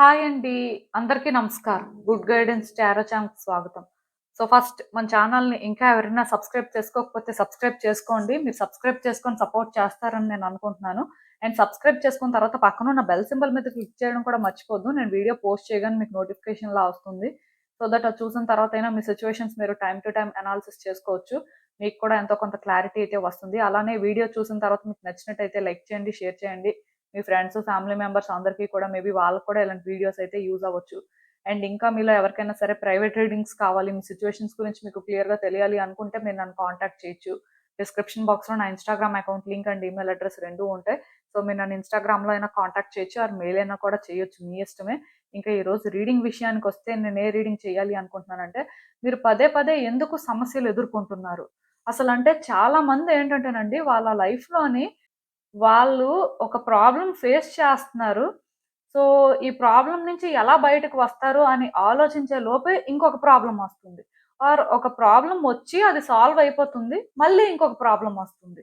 Hi అండి. అందరికీ నమస్కారం. గుడ్ గైడెన్స్ టారో ఛానల్‌కి స్వాగతం. ఫస్ట్ మన ఛానల్‌ని ఇంకా ఎవరైనా సబ్స్క్రైబ్ చేసుకోకపోతే సబ్స్క్రైబ్ చేసుకోండి. మీరు సబ్స్క్రైబ్ చేసుకొని సపోర్ట్ చేస్తారని నేను అనుకుంటున్నాను. అండ్ సబ్స్క్రైబ్ చేసుకున్న తర్వాత పక్కనున్న బెల్ సింబల్ మీద క్లిక్ చేయడం కూడా మర్చిపోద్దు. నేను వీడియో పోస్ట్ చేయగానే మీకు నోటిఫికేషన్‌లా వస్తుంది. దట్ అది చూసిన తర్వాతైనా మీ సిట్యుయేషన్స్ మీరు టైమ్ టు టైమ్ అనాలిసిస్ చేసుకోవచ్చు. మీకు కూడా ఎంతో కొంత క్లారిటీ అయితే వస్తుంది. అలానే వీడియో చూసిన తర్వాత మీకు నచ్చినట్టయితే లైక్ చేయండి, షేర్ చేయండి. మీ ఫ్రెండ్స్, ఫ్యామిలీ మెంబర్స్ అందరికీ కూడా మేబీ వాళ్ళకి కూడా ఇలాంటి వీడియోస్ అయితే యూజ్ అవ్వచ్చు. అండ్ ఇంకా మీలో ఎవరికైనా సరే ప్రైవేట్ రీడింగ్స్ కావాలి, మీ సిట్యుయేషన్స్ గురించి మీకు క్లియర్‌గా తెలియాలి అనుకుంటే మీరు నన్ను కాంటాక్ట్ చేయొచ్చు. డిస్క్రిప్షన్ బాక్స్‌లో నా Instagram account link and email address 2 ఉంటాయి. మీరు నన్ను ఇన్‌స్టాగ్రామ్‌లో అయినా కాంటాక్ట్ చేయొచ్చు ఆర్ మెయిల్ అయినా కూడా చేయొచ్చు. మీ ఇష్టమే. ఇంకా ఈరోజు రీడింగ్ విషయానికొస్తే నేను ఏ రీడింగ్ చేయాలి అనుకుంటున్నానంటే, మీరు పదే పదే ఎందుకు సమస్యలు ఎదుర్కొంటున్నారు? అసలంటే చాలా మంది ఏంటంటేనండి వాళ్ళ లైఫ్‌లోని వాళ్ళు ఒక ప్రాబ్లమ్ ఫేస్ చేస్తున్నారు. సో, ఈ ప్రాబ్లమ్ నుంచి ఎలా బయటకు వస్తారు అని ఆలోచించే లోపే ఇంకొక ప్రాబ్లమ్ వస్తుంది. ఆర్ ఒక ప్రాబ్లమ్ వచ్చి అది సాల్వ్ అయిపోతుంది. మళ్ళీ ఇంకొక ప్రాబ్లమ్ వస్తుంది.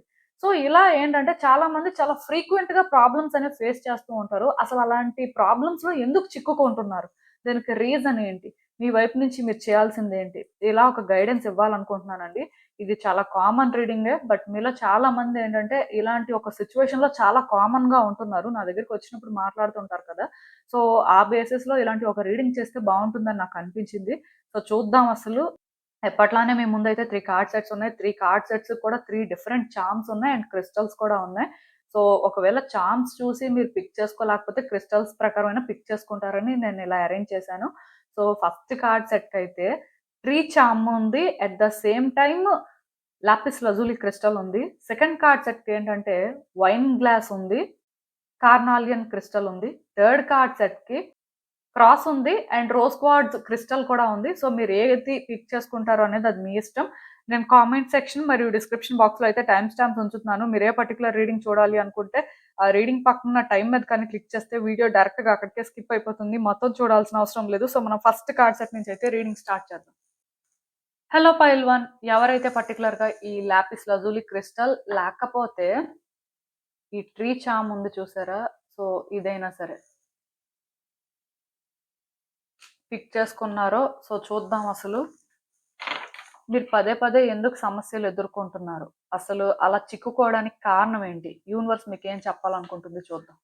ఇలా ఏంటంటే చాలామంది చాలా ఫ్రీక్వెంట్‌గా ప్రాబ్లమ్స్ అనేవి ఫేస్ చేస్తూ ఉంటారు. అసలు అలాంటి ప్రాబ్లమ్స్‌లో ఎందుకు చిక్కుకుంటున్నారు? దీనికి రీజన్ ఏంటి? మీ వైపు నుంచి మీరు చేయాల్సిందేంటి? ఇలా ఒక గైడెన్స్ ఇవ్వాలనుకుంటున్నానండి. ఇది చాలా కామన్ రీడింగే. బట్ మీలో చాలా మంది ఏంటంటే, ఇలాంటి ఒక సిట్యుయేషన్‌లో చాలా కామన్‌గా ఉంటున్నారు. నా దగ్గరికొచ్చినప్పుడు మాట్లాడుతుంటారు కదా! సో, ఆ బేసిస్‌లో ఇలాంటి ఒక రీడింగ్ చేస్తే బావుంటుందని నాకనిపించింది. చూద్దాం అసలు. ఎప్పట్లానే మీ ముందైతే 3 కార్డ్ సెట్స్ ఉన్నాయి. 3 కార్డ్ సెట్స్‌కి కూడా 3 డిఫరెంట్ చార్మ్స్ ఉన్నాయి. అండ్ క్రిస్టల్స్ కూడా ఉన్నాయి. ఒకవేళ చార్మ్స్ చూసి మీరు పిక్ చేసుకోలేకపోతే క్రిస్టల్స్ ప్రకారమైనా పిక్ చేసుకుంటారని నేను ఇలా అరేంజ్ చేశాను. ఫస్ట్ కార్డ్ సెట్‌కైతే ట్రీ చార్మ్ ఉంది. At the same time lapis లజూలి crystal ఉంది. సెకండ్ కార్డ్ సెట్‌కేంటంటే వైన్ గ్లాస్ ఉంది. కార్నాలియన్ క్రిస్టల్ ఉంది. థర్డ్ కార్డ్ సెట్‌కి క్రాస్ ఉంది. అండ్ రోజ్ క్వార్ట్జ్ క్రిస్టల్ కూడా ఉంది. మీరు ఏది పిక్ చేసుకుంటారో అనేది అది మీ ఇష్టం. నేను కామెంట్ సెక్షన్ మరియు డిస్క్రిప్షన్ బాక్స్‌లో అయితే టైమ్ స్టాంప్స్ ఉంచుతున్నాను. మీరు ఏ పర్టిక్యులర్ రీడింగ్ చూడాలి అనుకుంటే, ఆ రీడింగ్ పక్కనున్న టైమ్ మీద కానీ క్లిక్ చేస్తే వీడియో డైరెక్ట్‌గా అక్కడికే స్కిప్ అయిపోతుంది. మొత్తం చూడాల్సిన అవసరం లేదు. మనం ఫస్ట్ కార్డ్ సెట్ నుంచి అయితే రీడింగ్ స్టార్ట్ చేద్దాం. హలో పైల్వాన్. ఎవరైతే పర్టిక్యులర్‌గా ఈ లాపిస్ లజూలి క్రిస్టల్ లేకపోతే ఈ ట్రీ చార్మ్ ఉంది చూసారా? ఇదైనా సరే పిక్ చేసుకున్నారో చూద్దాం అసలు. మీరు పదే పదే ఎందుకు సమస్యలు ఎదుర్కొంటున్నారు? అసలు అలా చిక్కుకోవడానికి కారణం ఏంటి? యూనివర్స్ మీకేం చెప్పాలనుకుంటుంది చూద్దాం.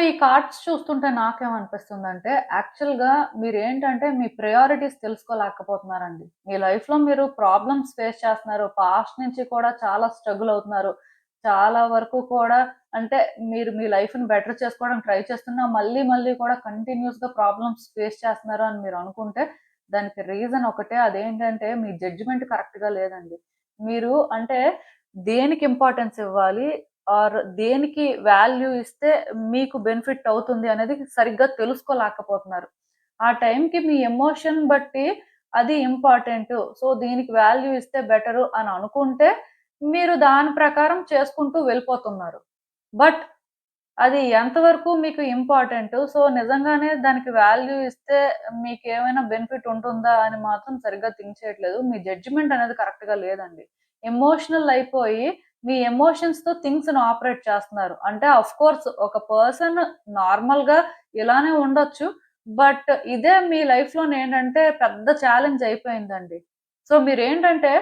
ఈ కార్డ్స్ చూస్తుంటే నాకేమనిపిస్తుందంటే, యాక్చువల్‌గా మీరేంటంటే మీ ప్రయారిటీస్ తెలుసుకోలేకపోతున్నారండి. మీ లైఫ్‌లో మీరు ప్రాబ్లమ్స్ ఫేస్ చేస్తున్నారు. పాస్ట్ నుంచి కూడా చాలా స్ట్రగుల్ అవుతున్నారు. చాలా వరకు కూడా అంటే మీరు మీ లైఫ్‌ని బెటర్ చేసుకోవడానికి ట్రై చేస్తున్నా మళ్ళీ మళ్ళీ కూడా కంటిన్యూయస్‌గా ప్రాబ్లమ్స్ ఫేస్ చేస్తున్నారు అని మీరు అనుకుంటే, దానికి రీజన్ ఒకటే. అదేంటంటే మీ జడ్జ్‌మెంట్ కరెక్ట్‌గా లేదండి. మీరు అంటే దేనికి ఇంపార్టెన్స్ ఇవ్వాలి? ఆర్ దేనికి వాల్యూ ఇస్తే మీకు బెనిఫిట్ అవుతుంది అనేది సరిగ్గా తెలుసుకోలేకపోతున్నారు. ఆ టైంకి మీ ఎమోషన్ బట్టి అది ఇంపార్టెంటు. దీనికి వాల్యూ ఇస్తే బెటరు అని అనుకుంటే, మీరు దాని ప్రకారం చేసుకుంటూ వెళ్ళిపోతున్నారు. బట్ అది ఎంతవరకు మీకు ఇంపార్టెంటు. నిజంగానే దానికి వాల్యూ ఇస్తే మీకేమైనా బెనిఫిట్ ఉంటుందా అని మాత్రం సరిగ్గా థింక్ చేయట్లేదు. మీ జడ్జ్‌మెంట్ అనేది కరెక్ట్‌గా లేదండి. ఎమోషనల్ అయిపోయి మీ ఎమోషన్స్‌తో థింగ్స్‌ని ఆపరేట్ చేస్తున్నారు. అంటే ఆఫ్‌కోర్స్ ఒక పర్సన్ నార్మల్‌గా ఇలానే ఉండొచ్చు. బట్ ఇదే మీ లైఫ్‌లోనేంటంటే పెద్ద ఛాలెంజ్ అయిపోయిందండి. మీరేంటంటే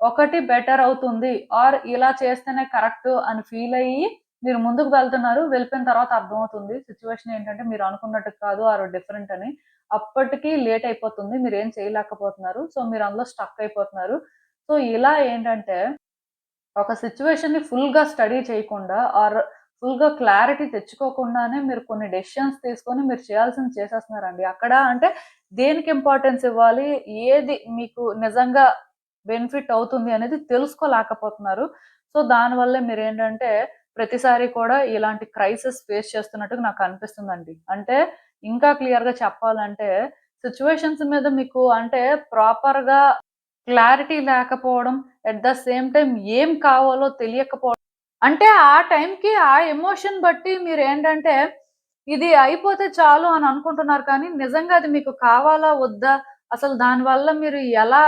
ఒకటి బెటర్ అవుతుంది ఆర్ ఇలా చేస్తేనే కరెక్టు అని ఫీల్ అయ్యి మీరు ముందుకు వెళ్తున్నారు. వెళ్ళిపోయిన తర్వాత అర్థమవుతుంది. సిట్యుయేషన్ ఏంటంటే మీరు అనుకున్నట్టు కాదు ఆర్ డిఫరెంట్ అని. అప్పటికి లేట్ అయిపోతుంది. మీరేం చేయలేకపోతున్నారు. మీరు అందులో స్టక్ అయిపోతున్నారు. ఇలా ఏంటంటే ఒక సిట్యుయేషన్‌ని ఫుల్‌గా స్టడీ చేయకుండా ఆర్ ఫుల్‌గా క్లారిటీ తెచ్చుకోకుండానే మీరు కొన్ని డెసిషన్స్ తీసుకొని మీరు చేయాల్సింది చేసేస్తున్నారండి. అక్కడ అంటే దేనికి ఇంపార్టెన్స్ ఇవ్వాలి? ఏది మీకు నిజంగా బెనిఫిట్ అవుతుంది అనేది తెలుసుకోలేకపోతున్నారు. దానివల్లే మీరేంటంటే ప్రతిసారి కూడా ఇలాంటి క్రైసిస్ ఫేస్ చేస్తున్నట్టుగా నాకనిపిస్తుందండి. అంటే ఇంకా క్లియర్‌గా చెప్పాలంటే సిట్యుయేషన్స్ మీద మీకు అంటే ప్రాపర్‌గా క్లారిటీ లేకపోవడం, ఎట్ ద సేమ్ టైమ్ ఏం కావాలో తెలియకపోవడం. అంటే ఆ టైంకి ఆ ఎమోషన్ బట్టి మీరేంటంటే ఇది అయిపోతే చాలు అని అనుకుంటున్నారు కానీ, నిజంగా అది మీకు కావాలా? వద్దా? అసలు దానివల్ల మీరు ఎలా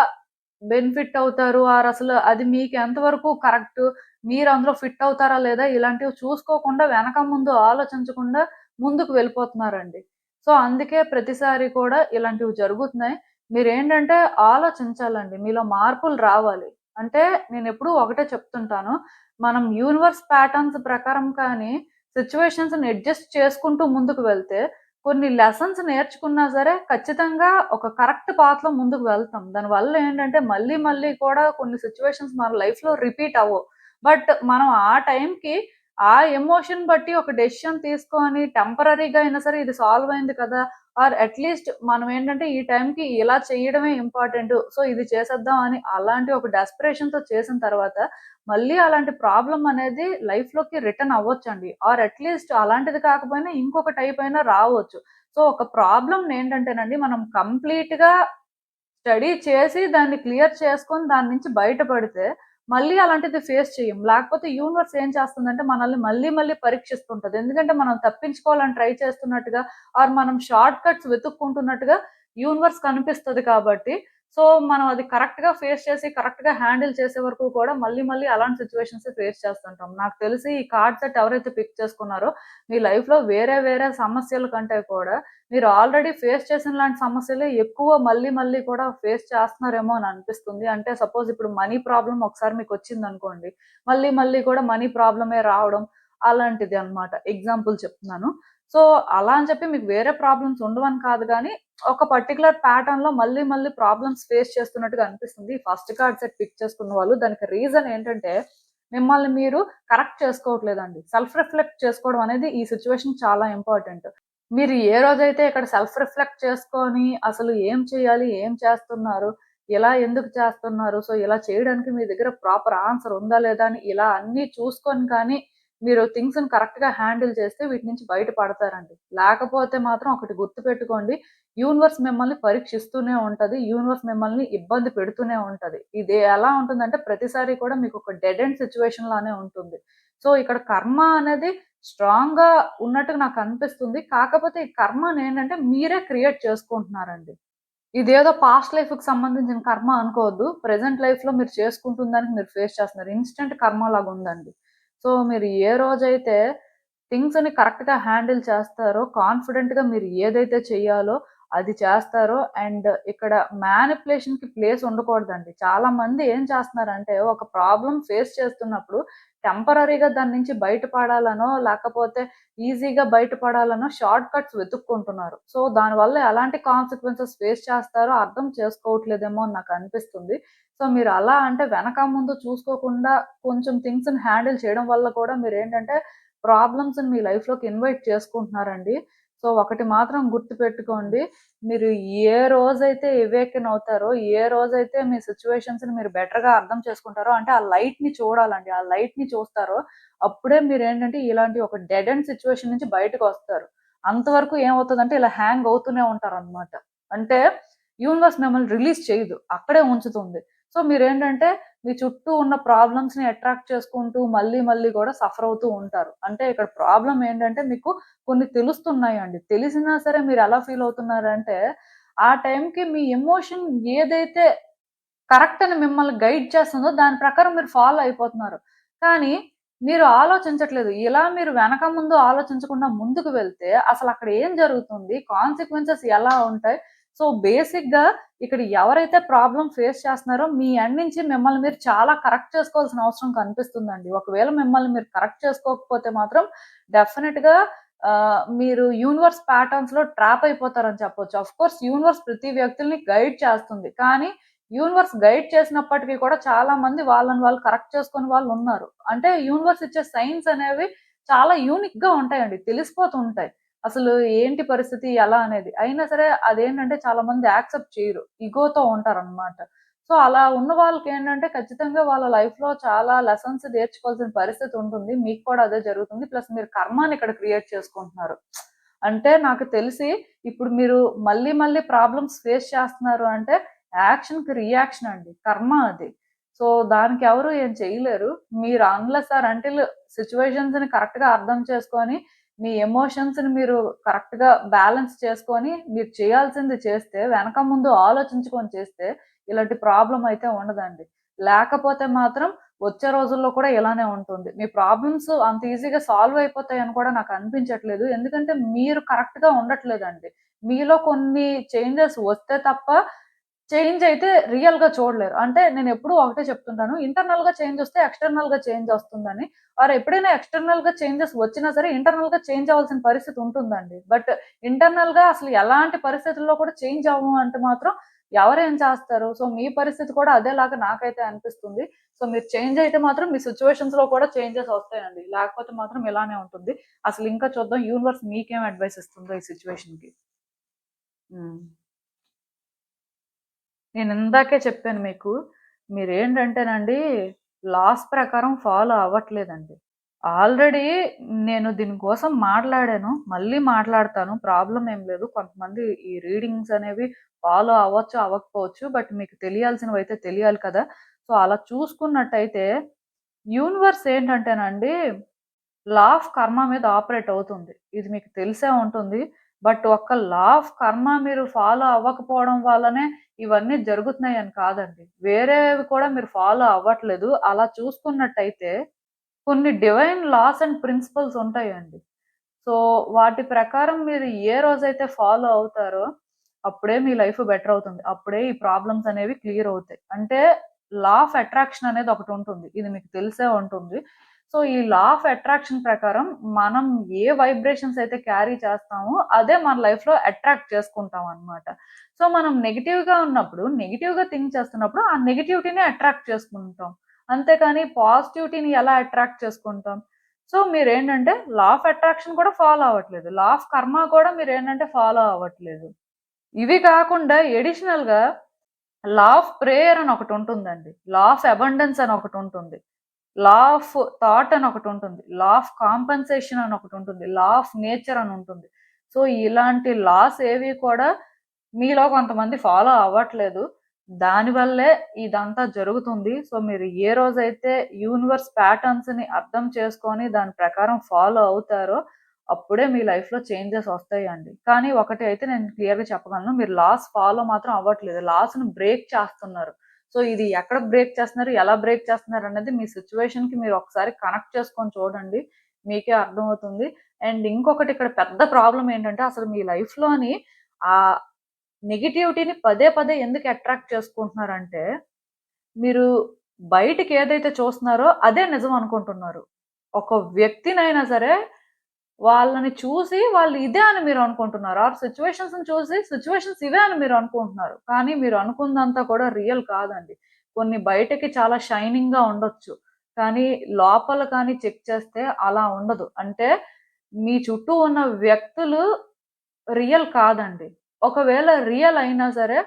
బెనిఫిట్ అవుతారు? ఆర్ అసలు అది మీకు ఎంతవరకు కరెక్టు? మీరు అందులో ఫిట్ అవుతారా? లేదా? ఇలాంటివి చూసుకోకుండా వెనక ముందు ఆలోచించకుండా ముందుకు వెళ్ళిపోతున్నారండి. సో, అందుకే ప్రతిసారి కూడా ఇలాంటివి జరుగుతున్నాయి. మీరేంటంటే ఆలోచించాలండి. మీలో మార్పులు రావాలి. అంటే నేనెప్పుడూ ఒకటే చెప్తుంటాను. మనం యూనివర్స్ ప్యాటర్న్స్ ప్రకారం కానీ సిట్యుయేషన్స్‌ని అడ్జస్ట్ చేసుకుంటూ ముందుకు వెళ్తే, కొన్ని లెసన్స్ నేర్చుకున్నా సరే ఖచ్చితంగా ఒక కరెక్ట్ పాత్‌లో ముందుకు వెళ్తాం. దానివల్ల ఏంటంటే మళ్ళీ మళ్ళీ కూడా కొన్ని సిట్యుయేషన్స్ మన లైఫ్‌లో రిపీట్ అవ్వవు. బట్ మనం ఆ టైంకి ఆ ఎమోషన్ బట్టి ఒక డెసిషన్ తీసుకొని టెంపరరీగా అయినా సరే ఇది సాల్వ్ అయింది కదా! ఆర్ అట్‌లీస్ట్ మనం ఏంటంటే ఈ టైంకి ఇలా చేయడమే ఇంపార్టెంటు. సో, ఇది చేసేద్దాం అని అలాంటి ఒక డెస్పరేషన్‌తో చేసిన తర్వాత మళ్ళీ అలాంటి ప్రాబ్లమ్ అనేది లైఫ్‌లోకి రిటర్న్ అవ్వొచ్చండి. ఆర్ అట్‌లీస్ట్ అలాంటిది కాకపోయినా ఇంకొక టైప్ అయినా రావచ్చు. సో, ఒక ప్రాబ్లమ్‌నేంటంటేనండి మనం కంప్లీట్‌గా స్టడీ చేసి దాన్ని క్లియర్ చేసుకొని దాని నుంచి బయటపడితే మళ్ళీ అలాంటిది ఫేస్ చెయ్యం. లేకపోతే యూనివర్స్ ఏం చేస్తుందంటే మనల్ని మళ్ళీ మళ్ళీ పరీక్షిస్తుంటది. ఎందుకంటే మనం తప్పించుకోవాలని ట్రై చేస్తున్నట్టుగా ఆర్ మనం షార్ట్ కట్స్ వెతుక్కుంటున్నట్టుగా యూనివర్స్ కనిపిస్తది కాబట్టి సో, మనం అది కరెక్ట్‌గా ఫేస్ చేసి, కరెక్ట్‌గా హ్యాండిల్ చేసే వరకు కూడా మళ్ళీ, మళ్ళీ అలాంటి సిట్యుయేషన్సే ఫేస్ చేస్తుంటాం. నాకు తెలిసి ఈ కార్డ్ సెట్ ఎవరైతే పిక్ చేసుకున్నారో, మీ లైఫ్‌లో వేరే, వేరే సమస్యల కంటే కూడా మీరు ఆల్రెడీ ఫేస్ చేసిన లాంటి సమస్యలే ఎక్కువ మళ్ళీ, మళ్ళీ కూడా ఫేస్ చేస్తున్నారేమో అని అనిపిస్తుంది. అంటే సపోజ్ ఇప్పుడు మనీ ప్రాబ్లమ్ ఒకసారి మీకొచ్చిందనుకోండి, మళ్ళీ, మళ్ళీ కూడా మనీ ప్రాబ్లమే రావడం అలాంటిది అన్నమాట. ఎగ్జాంపుల్ చెప్తున్నాను. సో, అలా అని చెప్పి మీకు వేరే ప్రాబ్లమ్స్ ఉండవని కాదు గానీ, ఒక పర్టిక్యులర్ ప్యాటర్న్‌లో మళ్ళీ, మళ్ళీ ప్రాబ్లమ్స్ ఫేస్ చేస్తున్నట్టుగా అనిపిస్తుంది. ఫస్ట్ కార్డ్ సెట్ పిక్ చేసుకున్న వాళ్ళు. దానికి రీజన్ ఏంటంటే, మిమ్మల్ని మీరు కరెక్ట్ చేసుకోవట్లేదండి. సెల్ఫ్ రిఫ్లెక్ట్ చేసుకోవడం అనేది ఈ సిట్యుయేషన్‌కి చాలా ఇంపార్టెంట్. మీరు ఏ రోజైతే ఇక్కడ సెల్ఫ్ రిఫ్లెక్ట్ చేసుకొని, అసలు ఏం చేయాలి? ఏం చేస్తున్నారు? ఇలా ఎందుకు చేస్తున్నారు? సో, ఇలా చేయడానికి మీ దగ్గర ప్రాపర్ ఆన్సర్ ఉందా? లేదా? అని ఇలా అన్నీ చూసుకొని కానీ, మీరు థింగ్స్‌ని కరెక్ట్‌గా హ్యాండిల్ చేస్తే వీటి నుంచి బయట పడతారండి. లేకపోతే మాత్రం ఒకటి గుర్తుపెట్టుకోండి. యూనివర్స్ మిమ్మల్ని పరీక్షిస్తూనే ఉంటది. యూనివర్స్ మిమ్మల్ని ఇబ్బంది పెడుతూనే ఉంటది. ఇది ఎలా ఉంటుందంటే ప్రతిసారి కూడా మీకొక డెడ్ ఎండ్ సిట్యుయేషన్ లానే ఉంటుంది. సో, ఇక్కడ కర్మ అనేది స్ట్రాంగ్‌గా ఉన్నట్టుగా నాకనిపిస్తుంది. కాకపోతే ఈ కర్మనేంటంటే మీరే క్రియేట్ చేసుకుంటున్నారండి. ఇదేదో పాస్ట్ లైఫ్‌కి సంబంధించిన కర్మ అనుకోవద్దు. ప్రెజెంట్ లైఫ్‌లో మీరు చేసుకుంటున్న దానికి మీరు ఫేస్ చేస్తున్నారు. ఇన్‌స్టంట్ కర్మలాగుందండి. సో, మీరు ఏ రోజైతే థింగ్స్‌ని కరెక్ట్‌గా హ్యాండిల్ చేస్తారో, కాన్ఫిడెంట్‌గా మీరు ఏదైతే చెయ్యాలో అది చేస్తారో అండ్ ఇక్కడ మ్యానిప్యులేషన్‌కి ప్లేస్ ఉండకూడదండి. చాలామంది ఏం చేస్తున్నారంటే, ఒక ప్రాబ్లమ్ ఫేస్ చేస్తున్నప్పుడు టెంపరరీగా దాని నుంచి బయటపడాలనో, లేకపోతే ఈజీగా బయటపడాలనో షార్ట్ కట్స్ వెతుక్కుంటున్నారు. సో, దానివల్ల ఎలాంటి కాన్సిక్వెన్సెస్ ఫేస్ చేస్తారో అర్థం చేసుకోవట్లేదేమో అని నాకనిపిస్తుంది. సో, మీరు అలా అంటే వెనక ముందు చూసుకోకుండా కొంచెం థింగ్స్‌ని హ్యాండిల్ చేయడం వల్ల కూడా మీరేంటంటే ప్రాబ్లమ్స్‌ని మీ లైఫ్‌లోకి ఇన్వైట్ చేసుకుంటున్నారండి. సో, ఒకటి మాత్రం గుర్తుపెట్టుకోండి. మీరు ఏ రోజైతే అవేకెన్ అవుతారో, ఏ రోజైతే మీ సిట్యుయేషన్స్‌ని మీరు బెటర్‌గా అర్థం చేసుకుంటారో అంటే ఆ లైట్‌ని చూడాలండి. ఆ లైట్‌ని చూస్తారో అప్పుడే మీరేంటంటే ఇలాంటి ఒక డెడ్ ఎండ్ సిట్యుయేషన్ నుంచి బయటకొస్తారు. అంతవరకు ఏమవుతదంటే ఇలా హ్యాంగ్ అవుతూనే ఉంటారనమాట. అంటే యూనివర్స్ మిమ్మల్ని రిలీజ్ చేయదు. అక్కడే ఉంచుతుంది. సో, మీరేంటంటే మీ చుట్టూ ఉన్న ప్రాబ్లమ్స్‌ని అట్రాక్ట్ చేసుకుంటూ మళ్ళీ, మళ్ళీ గూడా సఫర్ అవుతూ ఉంటారు. అంటే ఇక్కడ ప్రాబ్లమ్ ఏంటంటే మీకు కొన్ని తెలుస్తున్నాయండి. తెలిసినా సరే మీరెలా ఫీల్ అవుతున్నారంటే, ఆ టైంకి మీ ఎమోషన్ ఏదైతే కరెక్ట్ అని మిమ్మల్ని గైడ్ చేస్తుందో దాని ప్రకారం మీరు ఫాలో అయిపోతున్నారు. కానీ మీరు ఆలోచించట్లేదు. ఇలా మీరు వెనక ముందు ఆలోచించకుండా ముందుకు వెళ్తే అసలక్కడ ఏం జరుగుతుంది? కాన్సిక్వెన్సెస్ ఎలా ఉంటాయి? సో, బేసిక్‌గా ఇక్కడ ఎవరైతే ప్రాబ్లమ్ ఫేస్ చేస్తున్నారో మీ ఎండ్ నుంచి మిమ్మల్ని మీరు చాలా కరెక్ట్ చేసుకోవాల్సిన అవసరం కనిపిస్తుందండి. ఒకవేళ మిమ్మల్ని మీరు కరెక్ట్ చేసుకోకపోతే మాత్రం డెఫినిట్‌గా మీరు యూనివర్స్ ప్యాటర్న్స్‌లో ట్రాప్ అయిపోతారని చెప్పొచ్చు. ఆఫ్‌కోర్స్ యూనివర్స్ ప్రతి వ్యక్తుల్ని గైడ్ చేస్తుంది. కానీ యూనివర్స్ గైడ్ చేసినప్పటికి కూడా చాలా మంది వాళ్ళని వాళ్ళు కరెక్ట్ చేసుకునే వాళ్ళున్నారు. అంటే యూనివర్స్ ఇచ్చే సైన్స్ అనేవి చాలా యూనిక్‌గా ఉంటాయండి. తెలిసిపోతూ ఉంటాయి. అసలు ఏంటి పరిస్థితి ఎలా అనేది. అయినా సరే అదేంటంటే చాలా మంది యాక్సెప్ట్ చేయరు. ఇగోతో ఉంటారనమాట. సో, అలా ఉన్న వాళ్ళకేంటంటే ఖచ్చితంగా వాళ్ళ లైఫ్‌లో చాలా లెసన్స్ నేర్చుకోవాల్సిన పరిస్థితి ఉంటుంది. మీకు కూడా అదే జరుగుతుంది. ప్లస్ మీరు కర్మని ఇక్కడ క్రియేట్ చేసుకుంటున్నారు. అంటే నాకు తెలిసి ఇప్పుడు మీరు మళ్ళీ మళ్ళీ ప్రాబ్లమ్స్ ఫేస్ చేస్తున్నారు అంటే యాక్షన్‌కి రియాక్షన్ అండి. కర్మ అది. సో, దానికి ఎవరు ఏం చేయలేరు. మీరు అన్‌లెస్ ఆర్ అంటిల్ సిట్యుయేషన్స్‌ని కరెక్ట్‌గా అర్థం చేసుకొని, మీ ఎమోషన్స్‌ని మీరు కరెక్ట్‌గా బ్యాలెన్స్ చేసుకొని, మీరు చేయాల్సింది చేస్తే, వెనక ముందు ఆలోచించుకొని చేస్తే, ఇలాంటి ప్రాబ్లమ్ అయితే ఉండదండి. లేకపోతే మాత్రం వచ్చే రోజుల్లో కూడా ఇలానే ఉంటుంది. మీ ప్రాబ్లమ్స్ అంత ఈజీగా సాల్వ్ అయిపోతాయని కూడా నాకు అనిపించట్లేదు. ఎందుకంటే మీరు కరెక్ట్‌గా ఉండట్లేదండి. మీలో కొన్ని చేంజెస్ వస్తే తప్ప చేంజ్ అయితే రియల్‌గా చూడలేరు. అంటే నేనెప్పుడూ ఒకటే చెప్తుంటాను. ఇంటర్నల్‌గా చేంజ్ వస్తే ఎక్స్‌టర్నల్‌గా చేంజ్ వస్తుందని. ఆర్ ఎప్పుడైనా ఎక్స్‌టర్నల్‌గా చేంజెస్ వచ్చినా సరే ఇంటర్నల్‌గా చేంజ్ అవ్వాల్సిన పరిస్థితి ఉంటుందండి. బట్ ఇంటర్నల్‌గా అసలు ఎలాంటి పరిస్థితుల్లో కూడా చేంజ్ అవ్వము అంటే మాత్రం ఎవరేం చేస్తారు? సో, మీ పరిస్థితి కూడా అదేలాగా నాకైతే అనిపిస్తుంది. సో, మీరు చేంజ్ అయితే మాత్రం మీ సిట్యుయేషన్స్‌లో కూడా చేంజెస్ వస్తాయండి. లేకపోతే మాత్రం ఇలానే ఉంటుంది. అసలు ఇంకా చూద్దాం యూనివర్స్ మీకేం అడ్వైస్ ఇస్తుందో ఈ సిట్యుయేషన్‌కి. హ్మ్. నేనిందాకే చెప్పాను మీకు. మీరేంటంటేనండి, లాస్ ప్రకారం ఫాలో అవ్వట్లేదండి. ఆల్రెడీ నేను దీని కోసం మాట్లాడాను. మళ్ళీ మాట్లాడతాను. ప్రాబ్లమ్ ఏం లేదు. కొంతమంది ఈ రీడింగ్స్ అనేవి ఫాలో అవ్వచ్చు, అవ్వకపోవచ్చు. బట్ మీకు తెలియాల్సినవైతే తెలియాలి కదా! సో, అలా చూసుకున్నట్టయితే యూనివర్స్ ఏంటంటేనండి లా ఆఫ్ కర్మ మీద ఆపరేట్ అవుతుంది. ఇది మీకు తెలిసే ఉంటుంది. బట్ ఒక్క లా ఆఫ్ కర్మ మీరు ఫాలో అవ్వకపోవడం వల్లనే ఇవన్నీ జరుగుతున్నాయని కాదండి. వేరేవి కూడా మీరు ఫాలో అవ్వట్లేదు. అలా చూసుకున్నట్టయితే కొన్ని డివైన్ లాస్ అండ్ ప్రిన్సిపల్స్ ఉంటాయండి. సో, వాటి ప్రకారం మీరు ఏ రోజైతే ఫాలో అవుతారో, అప్పుడే మీ లైఫ్ బెటర్ అవుతుంది. అప్పుడే ఈ ప్రాబ్లమ్స్ అనేవి క్లియర్ అవుతాయి. అంటే లా ఆఫ్ అట్రాక్షన్ అనేది ఒకటుంటుంది. ఇది మీకు తెలిసే ఉంటుంది. సో, ఈ లా ఆఫ్ అట్రాక్షన్ ప్రకారం మనం ఏ వైబ్రేషన్స్ అయితే క్యారీ చేస్తామో, అదే మన లైఫ్‌లో అట్రాక్ట్ చేసుకుంటాం అన్నమాట. సో, మనం నెగెటివ్‌గా ఉన్నప్పుడు, నెగెటివ్‌గా థింక్ చేస్తున్నప్పుడు, ఆ నెగటివిటీనే అట్రాక్ట్ చేసుకుంటాం. అంతేకాని పాజిటివిటీని ఎలా అట్రాక్ట్ చేసుకుంటాం? సో, మీరేంటంటే లా ఆఫ్ అట్రాక్షన్ కూడా ఫాలో అవ్వట్లేదు. లా ఆఫ్ కర్మ కూడా మీరేంటంటే ఫాలో అవ్వట్లేదు. ఇవి కాకుండా అడిషనల్‌గా లా ఆఫ్ ప్రేయర్ అని ఒకటుంటుందండి. లా ఆఫ్ అబండెన్స్ అని ఒకటుంటుంది. లా ఆఫ్ థాట్ అని ఒకటుంటుంది. లా ఆఫ్ కాంపెన్సేషన్ అని ఒకటుంటుంది. లా ఆఫ్ నేచర్ అని ఉంటుంది. సో, ఇలాంటి లాస్ ఏవి కూడా మీలో కొంతమంది ఫాలో అవ్వట్లేదు. దానివల్లే ఇదంతా జరుగుతుంది. సో, మీరు ఏ రోజైతే యూనివర్స్ ప్యాటర్న్స్‌ని అర్థం చేసుకొని దాని ప్రకారం ఫాలో అవుతారో, అప్పుడే మీ లైఫ్‌లో చేంజెస్ వస్తాయండి. కానీ ఒకటి అయితే నేను క్లియర్‌గా చెప్పగలను. మీరు లాస్ ఫాలో మాత్రం అవ్వట్లేదు. లాస్‌ని బ్రేక్ చేస్తున్నారు. సో, ఇది ఎక్కడ బ్రేక్ చేస్తున్నారు, ఎలా బ్రేక్ చేస్తున్నారనేది మీ సిట్యుయేషన్‌కి మీరు ఒకసారి కనెక్ట్ చేసుకొని చూడండి. మీకే అర్థమవుతుంది. అండ్ ఇంకొకటి ఇక్కడ పెద్ద ప్రాబ్లమ్ ఏంటంటే, అసలు మీ లైఫ్‌లోని ఆహ్, నెగటివిటీని పదే పదే ఎందుకు అట్రాక్ట్ చేసుకుంటున్నారంటే, మీరు బయటికి ఏదైతే చూస్తున్నారో అదే నిజం అనుకుంటున్నారు. ఒక వ్యక్తినైనా సరే వాళ్ళని చూసి వాళ్ళు ఇదే అని మీరు అనుకుంటున్నారు. ఆర్ సిట్యుయేషన్స్‌ని చూసి సిట్యుయేషన్స్ ఇవే అని మీరు అనుకుంటున్నారు. కానీ మీరు అనుకున్నదంతా కూడా రియల్ కాదండి. కొన్ని బయటకి చాలా షైనింగ్‌గా ఉండొచ్చు. కానీ లోపల కానీ చెక్ చేస్తే అలా ఉండదు. అంటే మీ చుట్టూ ఉన్న వ్యక్తులు రియల్ కాదండి. ఒకవేళ రియల్ అయినా సరే,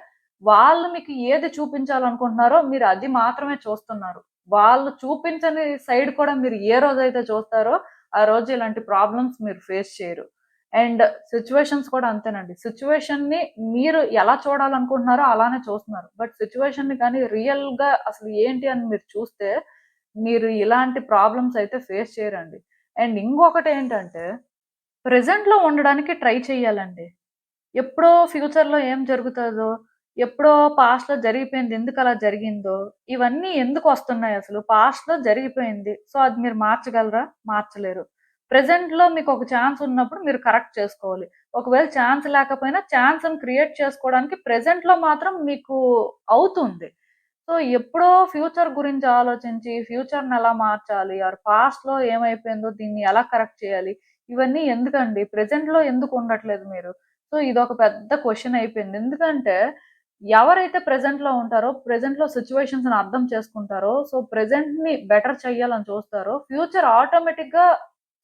వాళ్ళు మీకు ఏది చూపించాలనుకుంటున్నారో మీరు అది మాత్రమే చూస్తున్నారు. వాళ్ళు చూపించని సైడ్ కూడా మీరు ఏ రోజైతే చూస్తారో, ఆ రోజు ఇలాంటి ప్రాబ్లమ్స్ మీరు ఫేస్ చేయరు. అండ్ సిట్యుయేషన్స్ కూడా అంతేనండి. సిట్యుయేషన్‌ని మీరు ఎలా చూడాలనుకుంటున్నారో అలానే చూస్తున్నారు. బట్ సిట్యుయేషన్‌ని కానీ రియల్‌గా అసలు ఏంటి అని మీరు చూస్తే, మీరు ఇలాంటి ప్రాబ్లమ్స్ అయితే ఫేస్ చేయరండి. అండ్ ఇంకొకటేంటంటే, ప్రెజెంట్‌లో ఉండడానికి ట్రై చేయాలండి. ఎప్పుడో ఫ్యూచర్‌లో ఏం జరుగుతదో, ఎప్పుడో పాస్ట్‌లో జరిగిపోయింది ఎందుకలా జరిగిందో, ఇవన్నీ ఎందుకొస్తున్నాయసలు? పాస్ట్‌లో జరిగిపోయింది. సో, అది మీరు మార్చగలరా? మార్చలేరు. ప్రెజెంట్‌లో మీకొక ఛాన్స్ ఉన్నప్పుడు మీరు కరెక్ట్ చేసుకోవాలి. ఒకవేళ ఛాన్స్ లేకపోయినా ఛాన్స్‌ని క్రియేట్ చేసుకోవడానికి ప్రెజెంట్‌లో మాత్రం మీకు అవుతుంది. సో, ఎప్పుడో ఫ్యూచర్ గురించి ఆలోచించి, ఫ్యూచర్‌ని ఎలా మార్చాలి? ఆర్ పాస్ట్‌లో ఏమైపోయిందో దీన్ని ఎలా కరెక్ట్ చేయాలి? ఇవన్నీ ఎందుకండి? ప్రెజెంట్‌లో ఎందుకు ఉండట్లేదు మీరు? సో, ఇదొక పెద్ద క్వెషన్ అయిపోయింది. ఎందుకంటే, ఎవరైతే ప్రెజెంట్‌లో ఉంటారో, ప్రెజెంట్‌లో సిట్యుయేషన్స్‌ని అర్థం చేసుకుంటారో, సో, ప్రెజెంట్‌ని బెటర్ చేయాలని చూస్తారో, ఫ్యూచర్ ఆటోమేటిక్‌గా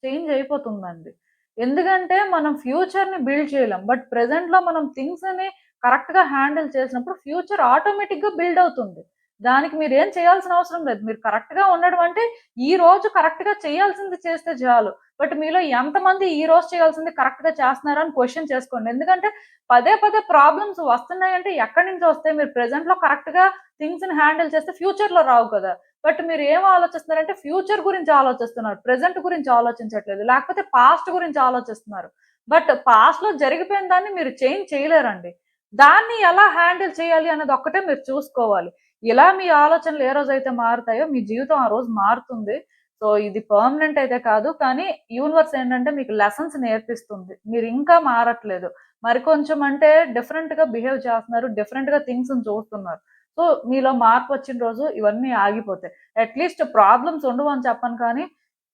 చేంజ్ అయిపోతుందండి. ఎందుకంటే, మనం ఫ్యూచర్‌ని బిల్డ్ చేయలేం. బట్ ప్రెజెంట్‌లో మనం థింగ్స్‌ని కరెక్ట్‌గా హ్యాండిల్ చేసినప్పుడు ఫ్యూచర్ ఆటోమేటిక్‌గా బిల్డ్ అవుతుంది. దానికి మీరేం చేయాల్సిన అవసరం లేదు. మీరు కరెక్ట్‌గా ఉండడం అంటే, ఈ రోజు కరెక్ట్‌గా చేయాల్సింది చేస్తే చాలు. బట్ మీలో ఎంతమంది ఈ రోజు చేయాల్సింది కరెక్ట్‌గా చేస్తున్నారా అని క్వెషన్ చేసుకోండి. ఎందుకంటే పదే పదే ప్రాబ్లమ్స్ వస్తున్నాయంటే ఎక్కడి నుంచి వస్తాయి? మీరు ప్రెజెంట్‌లో కరెక్ట్‌గా థింగ్స్‌ని హ్యాండిల్ చేస్తే ఫ్యూచర్‌లో రావు కదా! బట్ మీరు ఏం ఆలోచిస్తున్నారంటే ఫ్యూచర్ గురించి ఆలోచిస్తున్నారు. ప్రెజెంట్ గురించి ఆలోచించట్లేదు. లేకపోతే పాస్ట్ గురించి ఆలోచిస్తున్నారు. బట్ పాస్ట్‌లో జరిగిపోయిన దాన్ని మీరు చేంజ్ చేయలేరండి. దాన్ని ఎలా హ్యాండిల్ చేయాలి అన్నది ఒక్కటే మీరు చూసుకోవాలి. ఇలా మీ ఆలోచనలు ఏ రోజైతే మారుతాయో మీ జీవితం ఆ రోజు మారుతుంది. సో, ఇది పర్మనెంట్ అయితే కాదు. కానీ యూనివర్స్ ఏంటంటే మీకు లెసన్స్ నేర్పిస్తుంది. మీరు ఇంకా మారట్లేదు. మరి కొంచెం అంటే డిఫరెంట్‌గా బిహేవ్ చేస్తున్నారు. డిఫరెంట్‌గా థింగ్స్‌ని చూస్తున్నారు. సో, మీలో మార్పొచ్చిన రోజు ఇవన్నీ ఆగిపోతాయి. అట్‌లీస్ట్ ప్రాబ్లమ్స్ ఉండవని చెప్పను కానీ,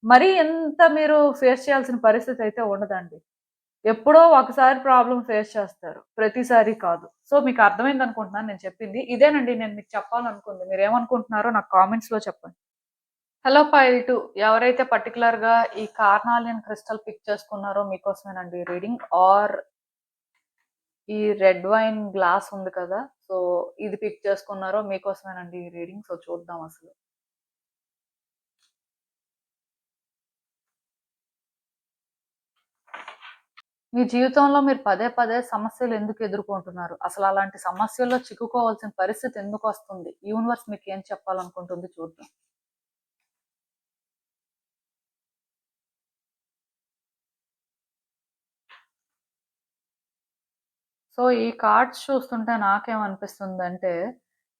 మరీ ఇంత మీరు ఫేస్ చేయాల్సిన పరిస్థితి అయితే ఉండదండి. ఎప్పుడో ఒకసారి ప్రాబ్లమ్ ఫేస్ చేస్తారు. ప్రతిసారి కాదు. సో, మీకు అర్థమైందనుకుంటున్నాను నేను చెప్పింది. ఇదేనండి నేను మీకు చెప్పాలనుకుంది. మీరేమనుకుంటున్నారో నాకు కామెంట్స్‌లో చెప్పండి. హలో ఫైల్ 2 ఎవరైతే పర్టిక్యులర్‌గా ఈ కార్నాలియన్ క్రిస్టల్ పిక్ చేసుకున్నారో మీకోసమేనండి ఈ రీడింగ్. ఆర్ ఈ రెడ్ వైన్ గ్లాస్ ఉంది కదా! సో, ఇది పిక్ చేసుకున్నారో మీకోసమేనండి ఈ రీడింగ్. సో, చూద్దాం అసలు. మీ జీవితంలో మీరు పదే పదే సమస్యలు ఎందుకు ఎదుర్కొంటున్నారు? అసలు అలాంటి సమస్యల్లో చిక్కుకోవాల్సిన పరిస్థితి ఎందుకొస్తుంది? యూనివర్స్ మీకేం చెప్పాలనుకుంటుంది చూద్దాం. సో, ఈ కార్డ్స్ చూస్తుంటే నాకేమనిపిస్తుందంటే,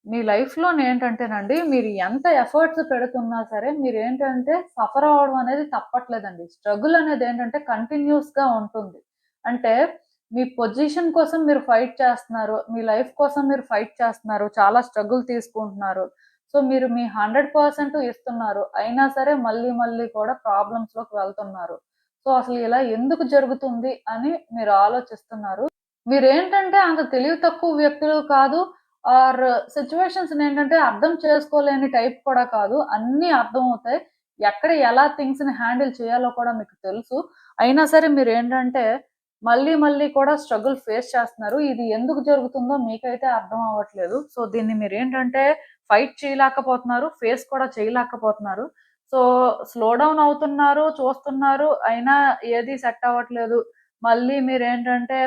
మీ లైఫ్‌లోనేంటంటేనండి, మీరు ఎంత ఎఫర్ట్స్ పెడుతున్నా సరే, మీరేంటంటే సఫర్ అవ్వడం అనేది తప్పట్లేదండి. స్ట్రగుల్ అనేదేంటంటే కంటిన్యూయస్‌గా ఉంటుంది. అంటే, మీ పొజిషన్ కోసం మీరు ఫైట్ చేస్తున్నారు. మీ లైఫ్ కోసం మీరు ఫైట్ చేస్తున్నారు. చాలా స్ట్రగుల్ తీసుకుంటున్నారు. సో, మీరు మీ 100% ఇస్తున్నారు. అయినా సరే మళ్ళీ, మళ్ళీ కూడా ప్రాబ్లమ్స్‌లోకి వెళ్తున్నారు. సో, అసలు ఇలా ఎందుకు జరుగుతుంది అని మీరు ఆలోచిస్తున్నారు. మీరేంటంటే అంత తెలివి తక్కువ వ్యక్తులు కాదు. ఆర్ సిట్యుయేషన్స్‌నేంటంటే అర్థం చేసుకోలేని టైప్ కూడా కాదు. అన్నీ అర్థమవుతాయి. ఎక్కడ ఎలా థింగ్స్‌ని హ్యాండిల్ చేయాలో కూడా మీకు తెలుసు. అయినా సరే మీరేంటంటే మళ్ళీ, మళ్ళీ కూడా స్ట్రగుల్ ఫేస్ చేస్తున్నారు. ఇది ఎందుకు జరుగుతుందో మీకైతే అర్థం అవ్వట్లేదు. సో, దీన్ని మీరేంటంటే ఫైట్ చేయలేకపోతున్నారు. ఫేస్ కూడా చేయలేకపోతున్నారు. సో, స్లో డౌన్ అవుతున్నారు, చూస్తున్నారు. అయినా ఏది సెట్ అవ్వట్లేదు. మళ్ళీ మీరేంటంటే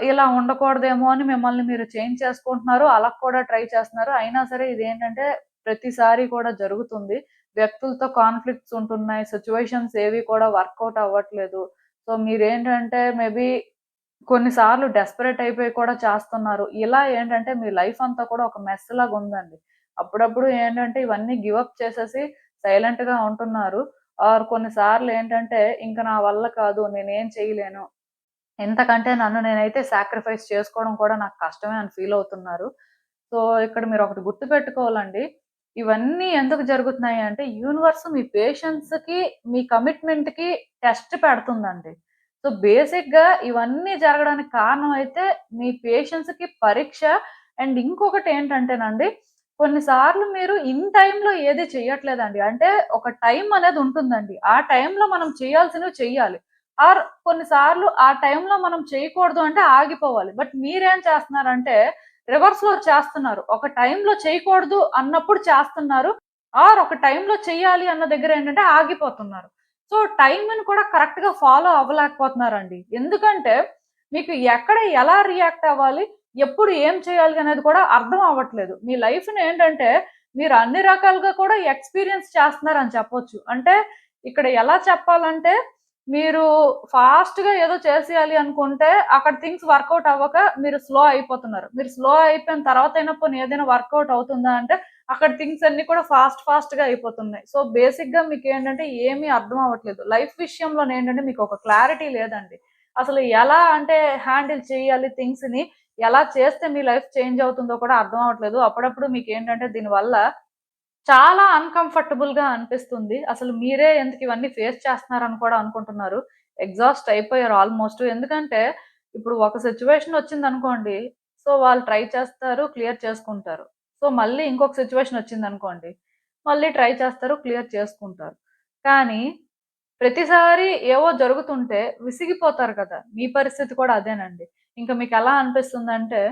ఇలా ఉండకూడదేమో అని మిమ్మల్ని మీరు చేంజ్ చేసుకుంటున్నారు. అలా కూడా ట్రై చేస్తున్నారు. అయినా సరే ఇదేంటంటే ప్రతిసారి కూడా జరుగుతుంది. వ్యక్తులతో కాన్‌ఫ్లిక్ట్స్ ఉంటున్నాయి. సిట్యుయేషన్స్ ఏవి కూడా వర్కౌట్ అవ్వట్లేదు. సో, మీరేంటంటే మేబీ కొన్ని సార్లు డెస్పరేట్ అయిపోయి కూడా చేస్తున్నారు. ఇలా ఏంటంటే మీ లైఫ్ అంతా కూడా ఒక మెస్ లాగా ఉందండి. అప్పుడప్పుడు ఏంటంటే ఇవన్నీ గివ్ అప్ చేసేసి సైలెంట్‌గా ఉంటున్నారు. ఆర్ కొన్ని సార్లు ఏంటంటే ఇంక నా వల్ల కాదు. నేనేం చేయలేను. ఎంతకంటే నన్ను నేనైతే సాక్రిఫైస్ చేసుకోవడం కూడా నాకు కష్టమే అని ఫీల్ అవుతున్నారు. సో, ఇక్కడ మీరొకటి గుర్తుపెట్టుకోవాలండి. ఇవన్నీ ఎందుకు జరుగుతున్నాయి అంటే, యూనివర్స్ మీ పేషెన్స్‌కి, మీ కమిట్మెంట్‌కి టెస్ట్ పెడుతుందండి. సో, బేసిక్‌గా ఇవన్నీ జరగడానికి కారణం అయితే మీ పేషెన్స్‌కి పరీక్ష. అండ్ ఇంకొకటేంటంటేనండి, కొన్ని సార్లు మీరు ఇన్ టైమ్‌లో ఏది చెయ్యట్లేదండి. అంటే ఒక టైం అనేది ఉంటుందండి. ఆ టైంలో మనం చేయాల్సినవి చెయ్యాలి. ఆర్ కొన్నిసార్లు ఆ టైంలో మనం చేయకూడదు అంటే ఆగిపోవాలి. బట్ మీరేం చేస్తున్నారంటే రివర్స్‌లో చేస్తున్నారు. ఒక టైంలో చేయకూడదు అన్నప్పుడు చేస్తున్నారు. ఆర్ ఒక టైంలో చెయ్యాలి అన్న దగ్గర ఏంటంటే ఆగిపోతున్నారు. సో, టైమ్‌ని కూడా కరెక్ట్‌గా ఫాలో అవ్వలేకపోతున్నారండి. ఎందుకంటే మీకు ఎక్కడ ఎలా రియాక్ట్ అవ్వాలి? ఎప్పుడు ఏం చేయాలి అనేది కూడా అర్థం అవ్వట్లేదు. మీ లైఫ్‌ని ఏంటంటే మీరు అన్ని రకాలుగా కూడా ఎక్స్‌పీరియన్స్ చేస్తున్నారని చెప్పొచ్చు. అంటే ఇక్కడ ఎలా చెప్పాలంటే మీరు ఫాస్ట్‌గా ఏదో చేసేయాలి అనుకుంటే, అక్కడ థింగ్స్ వర్కౌట్ అవ్వక మీరు స్లో అయిపోతున్నారు. మీరు స్లో అయిపోయిన తర్వాతైనా పోనీ ఏదైనా వర్కౌట్ అవుతుందా అంటే, అక్కడ థింగ్స్ అన్నీ కూడా ఫాస్ట్‌గా అయిపోతున్నాయి. సో, బేసిక్‌గా మీకేంటంటే ఏమీ అర్థం అవ్వట్లేదు. లైఫ్ విషయంలోనేంటంటే మీకొక క్లారిటీ లేదండి. అసలు ఎలా అంటే హ్యాండిల్ చేయాలి థింగ్స్‌ని, ఎలా చేస్తే మీ లైఫ్ చేంజ్ అవుతుందో కూడా అర్థం అవ్వట్లేదు. అప్పుడప్పుడు మీకేంటంటే దీనివల్ల చాలా అన్‌కంఫర్టబుల్‌గా అనిపిస్తుంది. అసలు మీరే ఎందుకు ఇవన్నీ ఫేస్ చేస్తున్నారని కూడా అనుకుంటున్నారు. ఎగ్జాస్ట్ అయిపోయారు ఆల్‌మోస్ట్. ఎందుకంటే ఇప్పుడు ఒక సిట్యుయేషన్ వచ్చిందనుకోండి. సో, వాళ్ళు ట్రై చేస్తారు, క్లియర్ చేసుకుంటారు. సో, మళ్ళీ ఇంకొక సిట్యుయేషన్ వచ్చిందనుకోండి. మళ్ళీ ట్రై చేస్తారు, క్లియర్ చేసుకుంటారు. కానీ ప్రతిసారి ఏవో జరుగుతుంటే విసిగిపోతారు కదా! మీ పరిస్థితి కూడా అదేనండి. ఇంక మీకెలా అనిపిస్తుందంటే,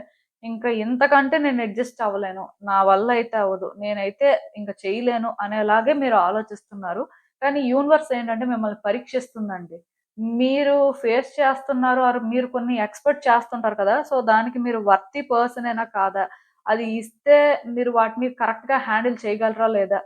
ఇంక ఇంతకంటే నేను అడ్జస్ట్ అవ్వలేను. నా వల్ల అయితే అవ్వదు. నేనైతే ఇంక చేయలేను అనేలాగే మీరు ఆలోచిస్తున్నారు. కానీ యూనివర్స్ ఏంటంటే మిమ్మల్ని పరీక్షిస్తుందండి. మీరు ఫేస్ చేస్తున్నారు ఆర్ మీరు కొన్ని ఎక్స్‌పెక్ట్ చేస్తుంటారు కదా! సో, దానికి మీరు వర్తీ పర్సనేనా కాదా? అది ఇస్తే మీరు వాటిని కరెక్ట్‌గా హ్యాండిల్ చేయగలరా లేదా?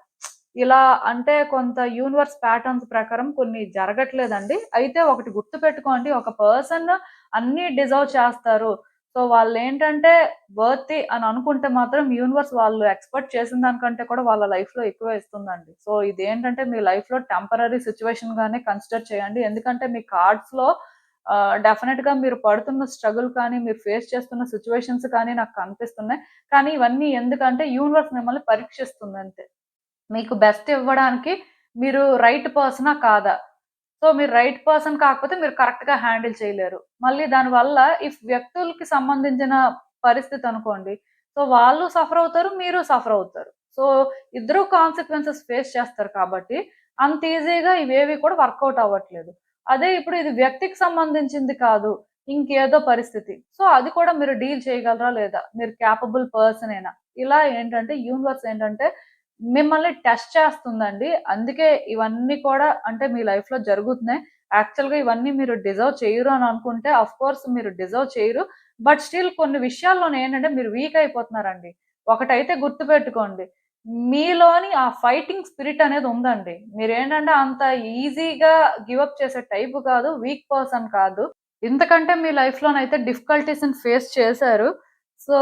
ఇలా అంటే కొంత యూనివర్స్ ప్యాటర్న్స్ ప్రకారం కొన్ని జరగట్లేదండి. అయితే ఒకటి గుర్తుపెట్టుకోండి. ఒక పర్సన్ అన్నీ డిజర్వ్ చేస్తారు. సో, వాళ్ళేంటంటే వర్తీ అని అనుకుంటే మాత్రం యూనివర్స్ వాళ్ళు ఎక్స్‌పెక్ట్ చేసిన దానికంటే కూడా వాళ్ళ లైఫ్‌లో ఎక్కువే ఇస్తుందండి. సో, ఇదేంటంటే మీ లైఫ్‌లో టెంపరరీ సిట్యుయేషన్‌గానే కన్సిడర్ చేయండి. ఎందుకంటే మీ కార్డ్స్‌లో డెఫినిట్‌గా మీరు పడుతున్న స్ట్రగుల్ కానీ, మీరు ఫేస్ చేస్తున్న సిట్యుయేషన్స్ కానీ నాకు కనిపిస్తున్నాయి. కానీ ఇవన్నీ ఎందుకంటే యూనివర్స్ మిమ్మల్ని పరీక్షిస్తుందంతే. మీకు బెస్ట్ ఇవ్వడానికి మీరు రైట్ పర్సనా? కాదా? సో, మీరు రైట్ పర్సన్ కాకపోతే మీరు కరెక్ట్‌గా హ్యాండిల్ చేయలేరు. మళ్ళీ దానివల్ల వ్యక్తులకి సంబంధించిన పరిస్థితి అనుకోండి. సో, వాళ్ళు సఫర్ అవుతారు. మీరు సఫర్ అవుతారు. సో, ఇద్దరు కాన్సిక్వెన్సెస్ ఫేస్ చేస్తారు కాబట్టి అంత ఈజీగా ఇవేవి కూడా వర్కౌట్ అవ్వట్లేదు. అదే ఇప్పుడు ఇది వ్యక్తికి సంబంధించింది కాదు. ఇంకేదో పరిస్థితి. సో, అది కూడా మీరు డీల్ చేయగలరా లేదా? మీరు కేపబుల్ పర్సనేనా? ఇలా ఏంటంటే యూనివర్స్ ఏంటంటే మిమ్మల్ని టెస్ట్ చేస్తుందండి. అందుకే ఇవన్నీ కూడా అంటే మీ లైఫ్‌లో జరుగుతున్నాయి. యాక్చువల్‌గా ఇవన్నీ మీరు డిజర్వ్ చెయ్యరు అని అనుకుంటే ఆఫ్‌కోర్స్ మీరు డిజర్వ్ చేయరు. బట్ స్టిల్ కొన్ని విషయాల్లోనే ఏంటంటే మీరు వీక్ అయిపోతున్నారండి. ఒకటైతే గుర్తుపెట్టుకోండి. మీలోని ఆ ఫైటింగ్ స్పిరిట్ అనేది ఉందండి. మీరేంటంటే అంత ఈజీగా గివ్ అప్ చేసే టైప్ కాదు. వీక్ పర్సన్ కాదు. ఇంతకంటే మీ లైఫ్‌లోనైతే డిఫికల్టీస్‌ని ఫేస్ చేశారు. సో,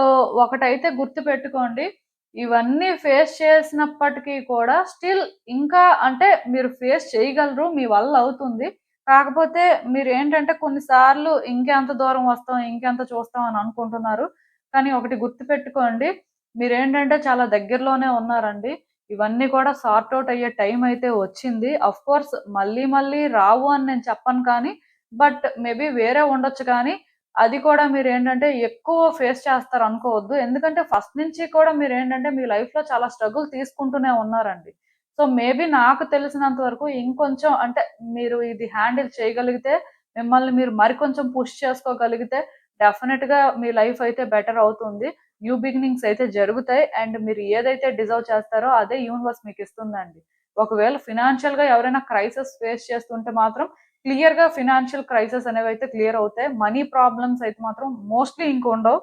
ఒకటైతే గుర్తుపెట్టుకోండి. ఇవన్నీ ఫేస్ చేసినప్పటికీ కూడా స్టిల్ ఇంకా అంటే మీరు ఫేస్ చేయగలరు. మీ వల్ల అవుతుంది. కాకపోతే మీరేంటంటే కొన్ని సార్లు ఇంకెంత దూరం వస్తాం, ఇంకెంత చూస్తాం అని అనుకుంటున్నారు. కానీ ఒకటి గుర్తుపెట్టుకోండి. మీరేంటంటే చాలా దగ్గరలోనే ఉన్నారండి. ఇవన్నీ కూడా సార్ట్ ఔట్ అయ్యే టైం అయితే వచ్చింది. ఆఫ్‌కోర్స్ మళ్ళీ మళ్ళీ రావు అని నేను చెప్పను కానీ బట్ మేబీ వేరే ఉండొచ్చు కానీ, అది కూడా మీరేంటంటే ఎక్కువ ఫేస్ చేస్తారనుకోవద్దు. ఎందుకంటే ఫస్ట్ నుంచి కూడా మీరేంటంటే మీ లైఫ్‌లో చాలా స్ట్రగుల్ తీసుకుంటూనే ఉన్నారండి. సో, మేబీ నాకు తెలిసినంత వరకు ఇంకొంచెం అంటే మీరు ఇది హ్యాండిల్ చేయగలిగితే, మిమ్మల్ని మీరు మరికొంచెం పుష్ చేసుకోగలిగితే డెఫినిట్‌గా మీ లైఫ్ అయితే బెటర్ అవుతుంది. న్యూ బిగినింగ్స్ అయితే జరుగుతాయి. అండ్ మీరు ఏదైతే డిజర్వ్ చేస్తారో అదే యూనివర్స్ మీకిస్తుందండి. ఒకవేళ ఫినాన్షియల్‌గా ఎవరైనా క్రైసిస్ ఫేస్ చేస్తుంటే మాత్రం క్లియర్‌గా ఫినాన్షియల్ క్రైసిస్ అనేవైతే క్లియర్ అవుతాయి. మనీ ప్రాబ్లమ్స్ అయితే మాత్రం మోస్ట్‌లీ ఇంకుండవు.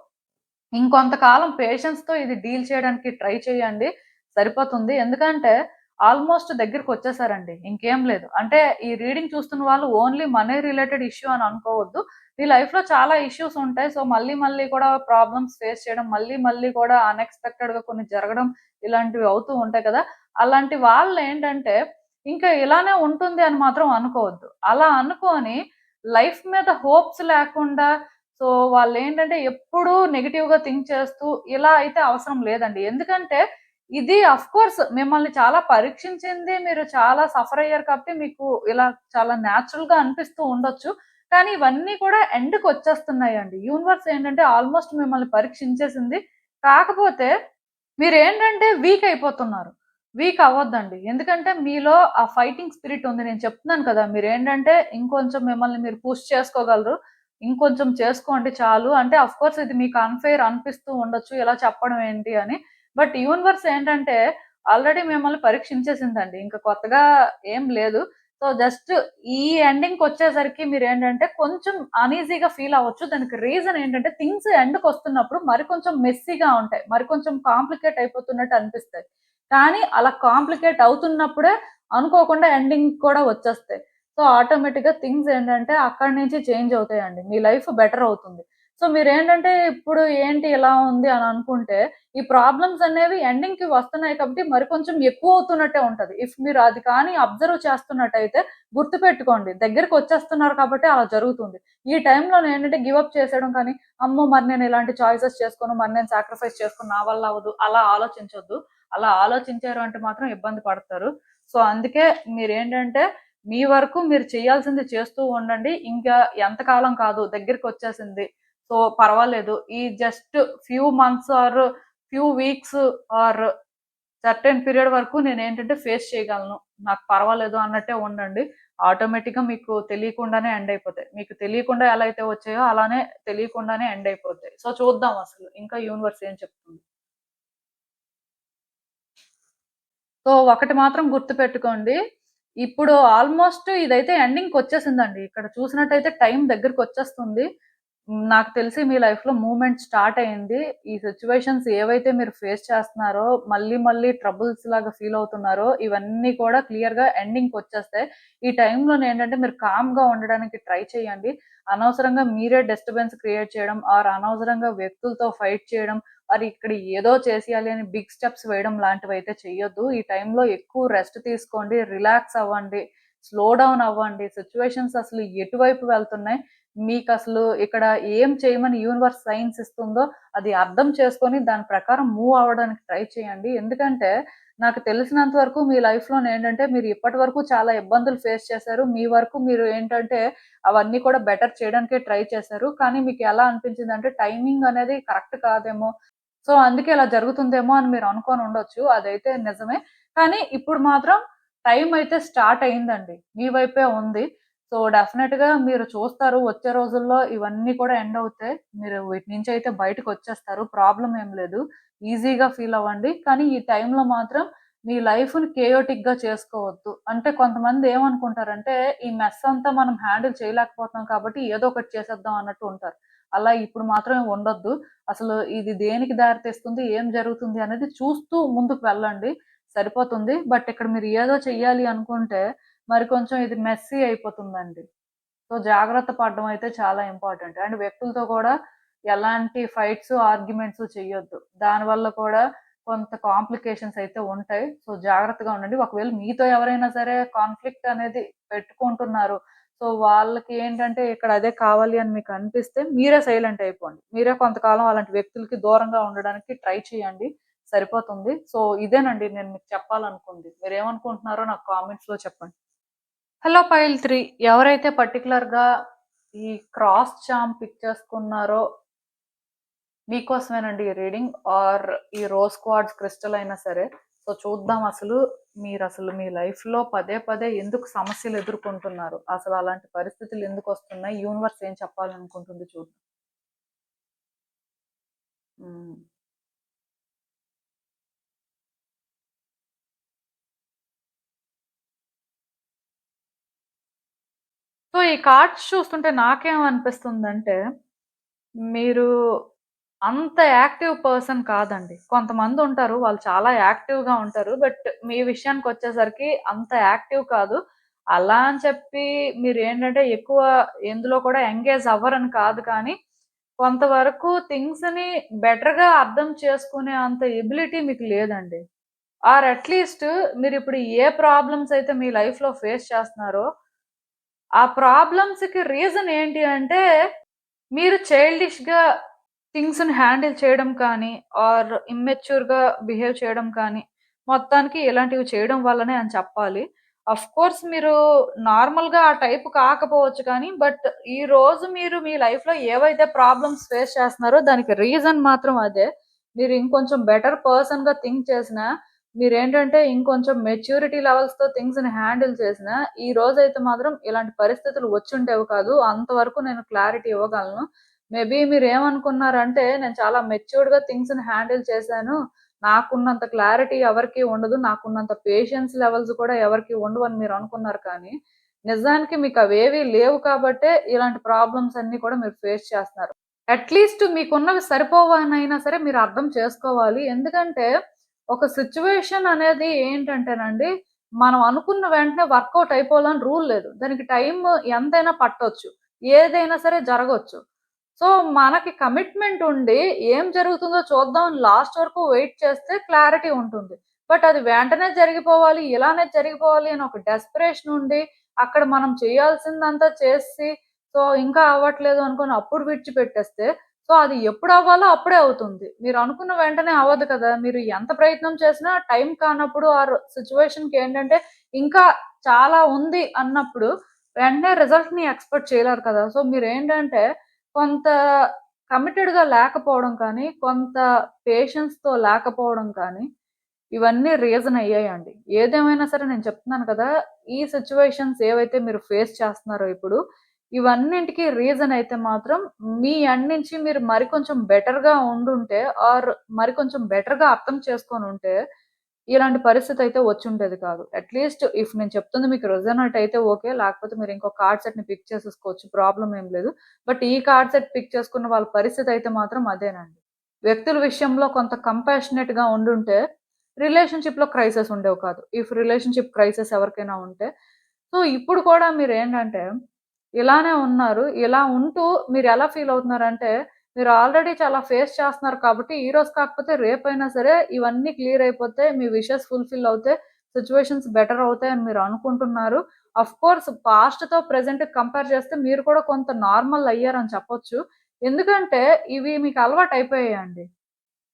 ఇంకొంతకాలం పేషెన్స్‌తో ఇది డీల్ చేయడానికి ట్రై చేయండి. సరిపోతుంది. ఎందుకంటే ఆల్‌మోస్ట్ దగ్గరికొచ్చేసారండి. ఇంకేం లేదు. అంటే ఈ రీడింగ్ చూస్తున్న వాళ్ళు ఓన్లీ మనీ రిలేటెడ్ ఇష్యూ అని అనుకోవద్దు. మీ లైఫ్‌లో చాలా ఇష్యూస్ ఉంటాయి. సో, మళ్ళీ మళ్ళీ కూడా ప్రాబ్లమ్స్ ఫేస్ చేయడం, మళ్ళీ మళ్ళీ కూడా అన్‌ఎక్స్‌పెక్టెడ్‌గా కొన్ని జరగడం ఇలాంటివి అవుతూ ఉంటాయి కదా! అలాంటి వాళ్ళేంటంటే ఇంకా ఇలానే ఉంటుంది అని మాత్రం అనుకోవద్దు. అలా అనుకోని లైఫ్ మీద హోప్స్ లేకుండా సో, వాళ్ళేంటంటే ఎప్పుడూ నెగెటివ్‌గా థింక్ చేస్తూ ఇలా అయితే అవసరం లేదండి. ఎందుకంటే ఇది ఆఫ్‌కోర్స్ మిమ్మల్ని చాలా పరీక్షించింది. మీరు చాలా సఫర్ అయ్యారు కాబట్టి మీకు ఇలా చాలా నేచురల్‌గా అనిపిస్తూ ఉండొచ్చు. కానీ ఇవన్నీ కూడా ఎండ్‌కొచ్చేస్తున్నాయండి. యూనివర్స్ ఏంటంటే ఆల్‌మోస్ట్ మిమ్మల్ని పరీక్షించేసింది. కాకపోతే మీరేంటంటే వీక్ అయిపోతున్నారు. వీక్ అవ్వద్దండి. ఎందుకంటే మీలో ఆ ఫైటింగ్ స్పిరిట్ ఉంది. నేను చెప్తున్నాను కదా! మీరేంటంటే ఇంకొంచెం మిమ్మల్ని మీరు పుష్ చేసుకోగలరు. ఇంకొంచెం చేసుకోండి చాలు. అంటే ఆఫ్‌కోర్స్ ఇది మీకు అన్‌ఫెయిర్ అనిపిస్తూ ఉండొచ్చు. ఇలా చెప్పడం ఏంటి అని. బట్ యూనివర్స్ ఏంటంటే ఆల్రెడీ మిమ్మల్ని పరీక్షించేసిందండి. ఇంక కొత్తగా ఏం లేదు. సో, జస్ట్ ఈ ఎండింగ్‌కొచ్చేసరికి మీరేంటంటే కొంచెం అన్‌ఈజీగా ఫీల్ అవ్వచ్చు. దానికి రీజన్ ఏంటంటే థింగ్స్ ఎండ్‌కొస్తున్నప్పుడు మరి కొంచెం మెస్సీగా ఉంటాయి. మరి కొంచెం కాంప్లికేట్ అయిపోతున్నట్టు అనిపిస్తాయి. కానీ అలా కాంప్లికేట్ అవుతున్నప్పుడే అనుకోకుండా ఎండింగ్ కూడా వచ్చేస్తాయి. సో, ఆటోమేటిక్‌గా థింగ్స్ ఏంటంటే అక్కడి నుంచి చేంజ్ అవుతాయండి. మీ లైఫ్ బెటర్ అవుతుంది. సో, మీరేంటంటే ఇప్పుడు ఏంటి ఇలా ఉంది అని అనుకుంటే, ఈ ప్రాబ్లమ్స్ అనేవి ఎండింగ్‌కి వస్తున్నాయి కాబట్టి మరి కొంచెం ఎక్కువ అవుతున్నట్టే ఉంటది. ఇఫ్ మీరు అది కానీ అబ్జర్వ్ చేస్తున్నట్టయితే గుర్తుపెట్టుకోండి. దగ్గరికొచ్చేస్తున్నారు కాబట్టి అలా జరుగుతుంది. ఈ టైంలో నేనంటే గివ్ అప్ చేసేయడం కానీ, అమ్మో! మరి నేను ఇలాంటి చాయిసెస్ చేసుకోను, మరి నేను సాక్రిఫైస్ చేసుకోను, నా వల్ల అవ్వదు అలా ఆలోచించొద్దు. అలా ఆలోచించారు అంటే మాత్రం ఇబ్బంది పడతారు. సో, అందుకే మీరేంటంటే మీ వరకు మీరు చేయాల్సింది చేస్తూ ఉండండి. ఇంకా ఎంతకాలం కాదు దగ్గరికొచ్చేసింది. సో, పర్వాలేదు. ఈ just few months or few weeks or certain period వరకు నేనేంటంటే ఫేస్ చేయగలను. నాకు పర్వాలేదు అన్నట్టే ఉండండి. ఆటోమేటిక్‌గా మీకు తెలియకుండానే ఎండ్ అయిపోతాయి. మీకు తెలియకుండా ఎలా అయితే వచ్చాయో అలానే తెలియకుండానే ఎండ్ అయిపోతాయి. సో, చూద్దాం అసలు ఇంకా యూనివర్స్ ఏం చెప్తుంది. సో, ఒకటి మాత్రం గుర్తుపెట్టుకోండి. ఇప్పుడు ఆల్‌మోస్ట్ ఇదైతే ఎండింగ్‌కొచ్చేసిందండి. ఇక్కడ చూసినట్టయితే టైం దగ్గరకొచ్చేస్తుంది. నాకు తెలిసి మీ లైఫ్‌లో మూవ్‌మెంట్ స్టార్ట్ అయింది. ఈ సిట్యుయేషన్స్ ఏవైతే మీరు ఫేస్ చేస్తున్నారో, మళ్ళీ మళ్ళీ ట్రబుల్స్ లాగా ఫీల్ అవుతున్నారో, ఇవన్నీ కూడా క్లియర్‌గా ఎండింగ్‌కొచ్చేస్తాయి. ఈ టైంలోనేంటంటే మీరు కామ్‌గా ఉండడానికి ట్రై చేయండి. అనవసరంగా మీరే డిస్టర్బెన్స్ క్రియేట్ చేయడం ఆర్ అనవసరంగా వ్యక్తులతో ఫైట్ చేయడం, ఇక్కడ ఏదో చేసేయాలి అని బిగ్ స్టెప్స్ వేయడం లాంటివైతే చెయ్యొద్దు. ఈ టైంలో ఎక్కువ రెస్ట్ తీసుకోండి. రిలాక్స్ అవ్వండి. స్లో డౌన్ అవ్వండి. సిట్యుయేషన్స్ అసలు ఎటువైపు వెళ్తున్నాయి, మీకసలు ఇక్కడ ఏం చేయమని యూనివర్స్ సైన్స్ ఇస్తుందో అది అర్థం చేసుకొని దాని ప్రకారం మూవ్ అవ్వడానికి ట్రై చేయండి. ఎందుకంటే నాకు తెలిసినంత వరకు మీ లైఫ్‌లోనేంటంటే మీరు ఇప్పటివరకు చాలా ఇబ్బందులు ఫేస్ చేశారు. మీ వరకు మీరు ఏంటంటే అవన్నీ కూడా బెటర్ చేయడానికే ట్రై చేశారు. కానీ మీకు ఎలా అనిపించిందంటే టైమింగ్ అనేది కరెక్ట్ కాదేమో, సో అందుకే ఇలా జరుగుతుందేమో అని మీరు అనుకోని ఉండొచ్చు. అదైతే నిజమే. కానీ ఇప్పుడు మాత్రం టైం అయితే స్టార్ట్ అయిందండి. మీ వైపే ఉంది. సో డెఫినెట్‌గా మీరు చూస్తారు వచ్చే రోజుల్లో ఇవన్నీ కూడా ఎండ్ అవుతాయి. మీరు వీటి నుంచయితే బయటకొచ్చేస్తారు. ప్రాబ్లమ్ ఏం లేదు. ఈజీగా ఫీల్ అవ్వండి. కానీ ఈ టైంలో మాత్రం మీ లైఫ్‌ని కేయోటిక్‌గా చేసుకోవద్దు. అంటే కొంతమంది ఏమనుకుంటారంటే ఈ మెస్ అంతా మనం హ్యాండిల్ చేయలేకపోతున్నాం కాబట్టి ఏదో ఒకటి చేసేద్దాం అన్నట్టు ఉంటారు. అలా ఇప్పుడు మాత్రం ఉండొద్దు. అసలు ఇది దేనికి దారి తీస్తుంది, ఏం జరుగుతుంది అనేది చూస్తూ ముందుకు వెళ్ళండి. సరిపోతుంది. బట్ ఇక్కడ మీరు ఏదో చెయ్యాలి అనుకుంటే మరి కొంచెం ఇది మెస్సీ అయిపోతుందండి. సో, జాగ్రత్త పడడం అయితే చాలా ఇంపార్టెంట్. అండ్ వ్యక్తులతో కూడా ఎలాంటి ఫైట్స్, ఆర్గ్యుమెంట్స్ చెయ్యొద్దు. దానివల్ల కూడా కొంత కాంప్లికేషన్స్ అయితే ఉంటాయి. సో, జాగ్రత్తగా ఉండండి. ఒకవేళ మీతో ఎవరైనా సరే కాన్‌ఫ్లిక్ట్ అనేది పెట్టుకుంటున్నారు. సో, వాళ్ళకి ఏంటంటే ఇక్కడ అదే కావాలి అని మీకు అనిపిస్తే మీరే సైలెంట్ అయిపోండి. మీరే కొంతకాలం అలాంటి వ్యక్తులకి దూరంగా ఉండడానికి ట్రై చేయండి. సరిపోతుంది. సో, ఇదేనండి నేను మీకు చెప్పాలనుకుంది. మీరేమనుకుంటున్నారో నాకు కామెంట్స్‌లో చెప్పండి. హలో పైల్ 3 ఎవరైతే పర్టిక్యులర్‌గా ఈ క్రాస్ చార్మ్ పిక్ చేసుకున్నారో మీకోసమేనండి ఈ రీడింగ్ ఆర్ ఈ రోజ్ క్వార్ట్జ్ క్రిస్టల్ అయినా సరే. సో చూద్దాం అసలు మీరసలు మీ లైఫ్‌లో పదే పదే ఎందుకు సమస్యలు ఎదుర్కొంటున్నారు? అసలు అలాంటి పరిస్థితులు ఎందుకొస్తున్నాయి? యూనివర్స్ ఏం చెప్పాలనుకుంటుంది చూద్దాం. హ్మ్. సో ఈ కార్డ్స్ చూస్తుంటే నాకేమనిపిస్తుందంటే మీరు అంత యాక్టివ్ పర్సన్ కాదండి. కొంతమందుంటారు. వాళ్ళు చాలా యాక్టివ్‌గా ఉంటారు. బట్ మీ విషయానికొచ్చేసరికి అంత యాక్టివ్ కాదు. అలా అని చెప్పి మీరేంటంటే ఎక్కువ ఎందులో కూడా ఎంగేజ్ అవ్వరని కాదు కానీ, కొంతవరకు థింగ్స్‌ని బెటర్‌గా అర్థం చేసుకునే అంత ఎబిలిటీ మీకు లేదండి. ఆర్ అట్‌లీస్ట్ మీరిప్పుడు ఏ ప్రాబ్లమ్స్ అయితే మీ లైఫ్‌లో ఫేస్ చేస్తున్నారో, ఆ ప్రాబ్లమ్స్‌కి రీజన్ ఏంటి అంటే మీరు చైల్డిష్‌గా థింగ్స్‌ని హ్యాండిల్ చేయడం కానీ, ఆర్ ఇమ్మెచ్యూర్‌గా బిహేవ్ చేయడం కానీ, మొత్తానికి ఇలాంటివి చేయడం వల్లనే అని చెప్పాలి. ఆఫ్‌కోర్స్ మీరు నార్మల్‌గా ఆ టైప్ కాకపోవచ్చు కానీ, బట్ ఈరోజు మీరు మీ లైఫ్‌లో ఏవైతే ప్రాబ్లమ్స్ ఫేస్ చేస్తున్నారో దానికి రీజన్ మాత్రం అదే. మీరు ఇంకొంచెం బెటర్ పర్సన్‌గా థింక్ చేసినా, మీరేంటంటే ఇంకొంచెం మెచ్యూరిటీ లెవెల్స్‌తో థింగ్స్‌ని హ్యాండిల్ చేసినా, ఈ రోజైతే మాత్రం ఇలాంటి పరిస్థితులు వచ్చుండేవి కాదు. అంతవరకు నేను క్లారిటీ ఇవ్వగలను. మేబీ మీరేమనుకున్నారంటే, నేను చాలా మెచ్యూర్డ్‌గా థింగ్స్‌ని హ్యాండిల్ చేశాను. నాకున్నంత క్లారిటీ ఎవరికీ ఉండదు. నాకున్నంత పేషెన్స్ లెవెల్స్ కూడా ఎవరికీ ఉండవని మీరనుకున్నారు కానీ, నిజానికి మీకవేవీ లేవు కాబట్టే ఇలాంటి ప్రాబ్లమ్స్ అన్నీ కూడా మీరు ఫేస్ చేస్తున్నారు. అట్‌లీస్ట్ మీకున్నవి సరిపోవనైనా సరే మీరు అర్థం చేసుకోవాలి. ఎందుకంటే, ఒక సిట్యుయేషన్ అనేది ఏంటంటేనండి, మనం అనుకున్న వెంటనే వర్కౌట్ అయిపోవాలని రూల్ లేదు. దానికి టైమ్ ఎంతైనా పట్టొచ్చు. ఏదైనా సరే జరగొచ్చు. సో, మనకి కమిట్మెంట్ ఉండి, ఏం జరుగుతుందో చూద్దాం అని లాస్ట్ వరకు వెయిట్ చేస్తే క్లారిటీ ఉంటుంది. బట్ అది వెంటనే జరిగిపోవాలి, ఇలానే జరిగిపోవాలి అని ఒక డెస్పరేషన్ ఉండి, అక్కడ మనం చేయాల్సిందంతా చేసి, సో, ఇంకా అవ్వట్లేదు అనుకోని అప్పుడు విడిచిపెట్టేస్తే, సో, అది ఎప్పుడు అవ్వాలో అప్పుడే అవుతుంది. మీరు అనుకున్న వెంటనే అవ్వదు కదా! మీరు ఎంత ప్రయత్నం చేసినా టైం కానప్పుడు ఆర్ సిట్యుయేషన్‌కేంటంటే ఇంకా చాలా ఉంది అన్నప్పుడు, వెంటనే రిజల్ట్‌ని ఎక్స్‌పెక్ట్ చేయలేరు కదా! సో, మీరేంటంటే కొంత కమిటెడ్‌గా లేకపోవడం కానీ, కొంత పేషెన్స్‌తో లేకపోవడం కానీ, ఇవన్నీ రీజన్ అయ్యాయండి. ఏదేమైనా సరే నేను చెప్తున్నాను కదా! ఈ సిట్యుయేషన్స్ ఏవైతే మీరు ఫేస్ చేస్తున్నారో ఇప్పుడు, ఇవన్నింటికి రీజన్ అయితే మాత్రం మీ ఎండ్ నుంచి మీరు మరి కొంచెం బెటర్‌గా ఉండుంటే ఆర్ మరి కొంచెం బెటర్‌గా అర్థం చేసుకొనుంటే, ఇలాంటి పరిస్థితి అయితే వచ్చుండేది కాదు. అట్‌లీస్ట్ ఇఫ్ నేను చెప్తుంది మీకు రెజొనేట్ అయితే ఓకే. లేకపోతే మీరు ఇంకో కార్డ్ సెట్‌ని పిక్ చేసేసుకోవచ్చు. ప్రాబ్లమ్ ఏం లేదు. బట్ ఈ కార్డ్ సెట్ పిక్ చేసుకున్న వాళ్ళ పరిస్థితి అయితే మాత్రం అదేనండి. వ్యక్తుల విషయంలో కొంత కంపాషనేట్‌గా ఉండుంటే రిలేషన్‌షిప్‌లో క్రైసిస్ ఉండేవి కాదు. ఇఫ్ రిలేషన్‌షిప్ క్రైసిస్ ఎవరికైనా ఉంటే సో, ఇప్పుడు కూడా మీరేంటంటే ఇలానే ఉన్నారు. ఇలా ఉంటూ మీరెలా ఫీల్ అవుతున్నారంటే మీరు ఆల్రెడీ చాలా ఫేస్ చేస్తున్నారు కాబట్టి, ఈరోజు కాకపోతే రేపైనా సరే ఇవన్నీ క్లియర్ అయిపోతే, మీ విషెస్ ఫుల్‌ఫిల్ అవుతాయి. సిట్యుయేషన్స్ బెటర్ అవుతాయని మీరు అనుకుంటున్నారు. ఆఫ్‌కోర్స్ పాస్ట్‌తో ప్రెజెంట్‌కి కంపేర్ చేస్తే మీరు కూడా కొంత నార్మల్ అయ్యారని చెప్పొచ్చు. ఎందుకంటే ఇవి మీకు అలవాటయిపోయాయండి.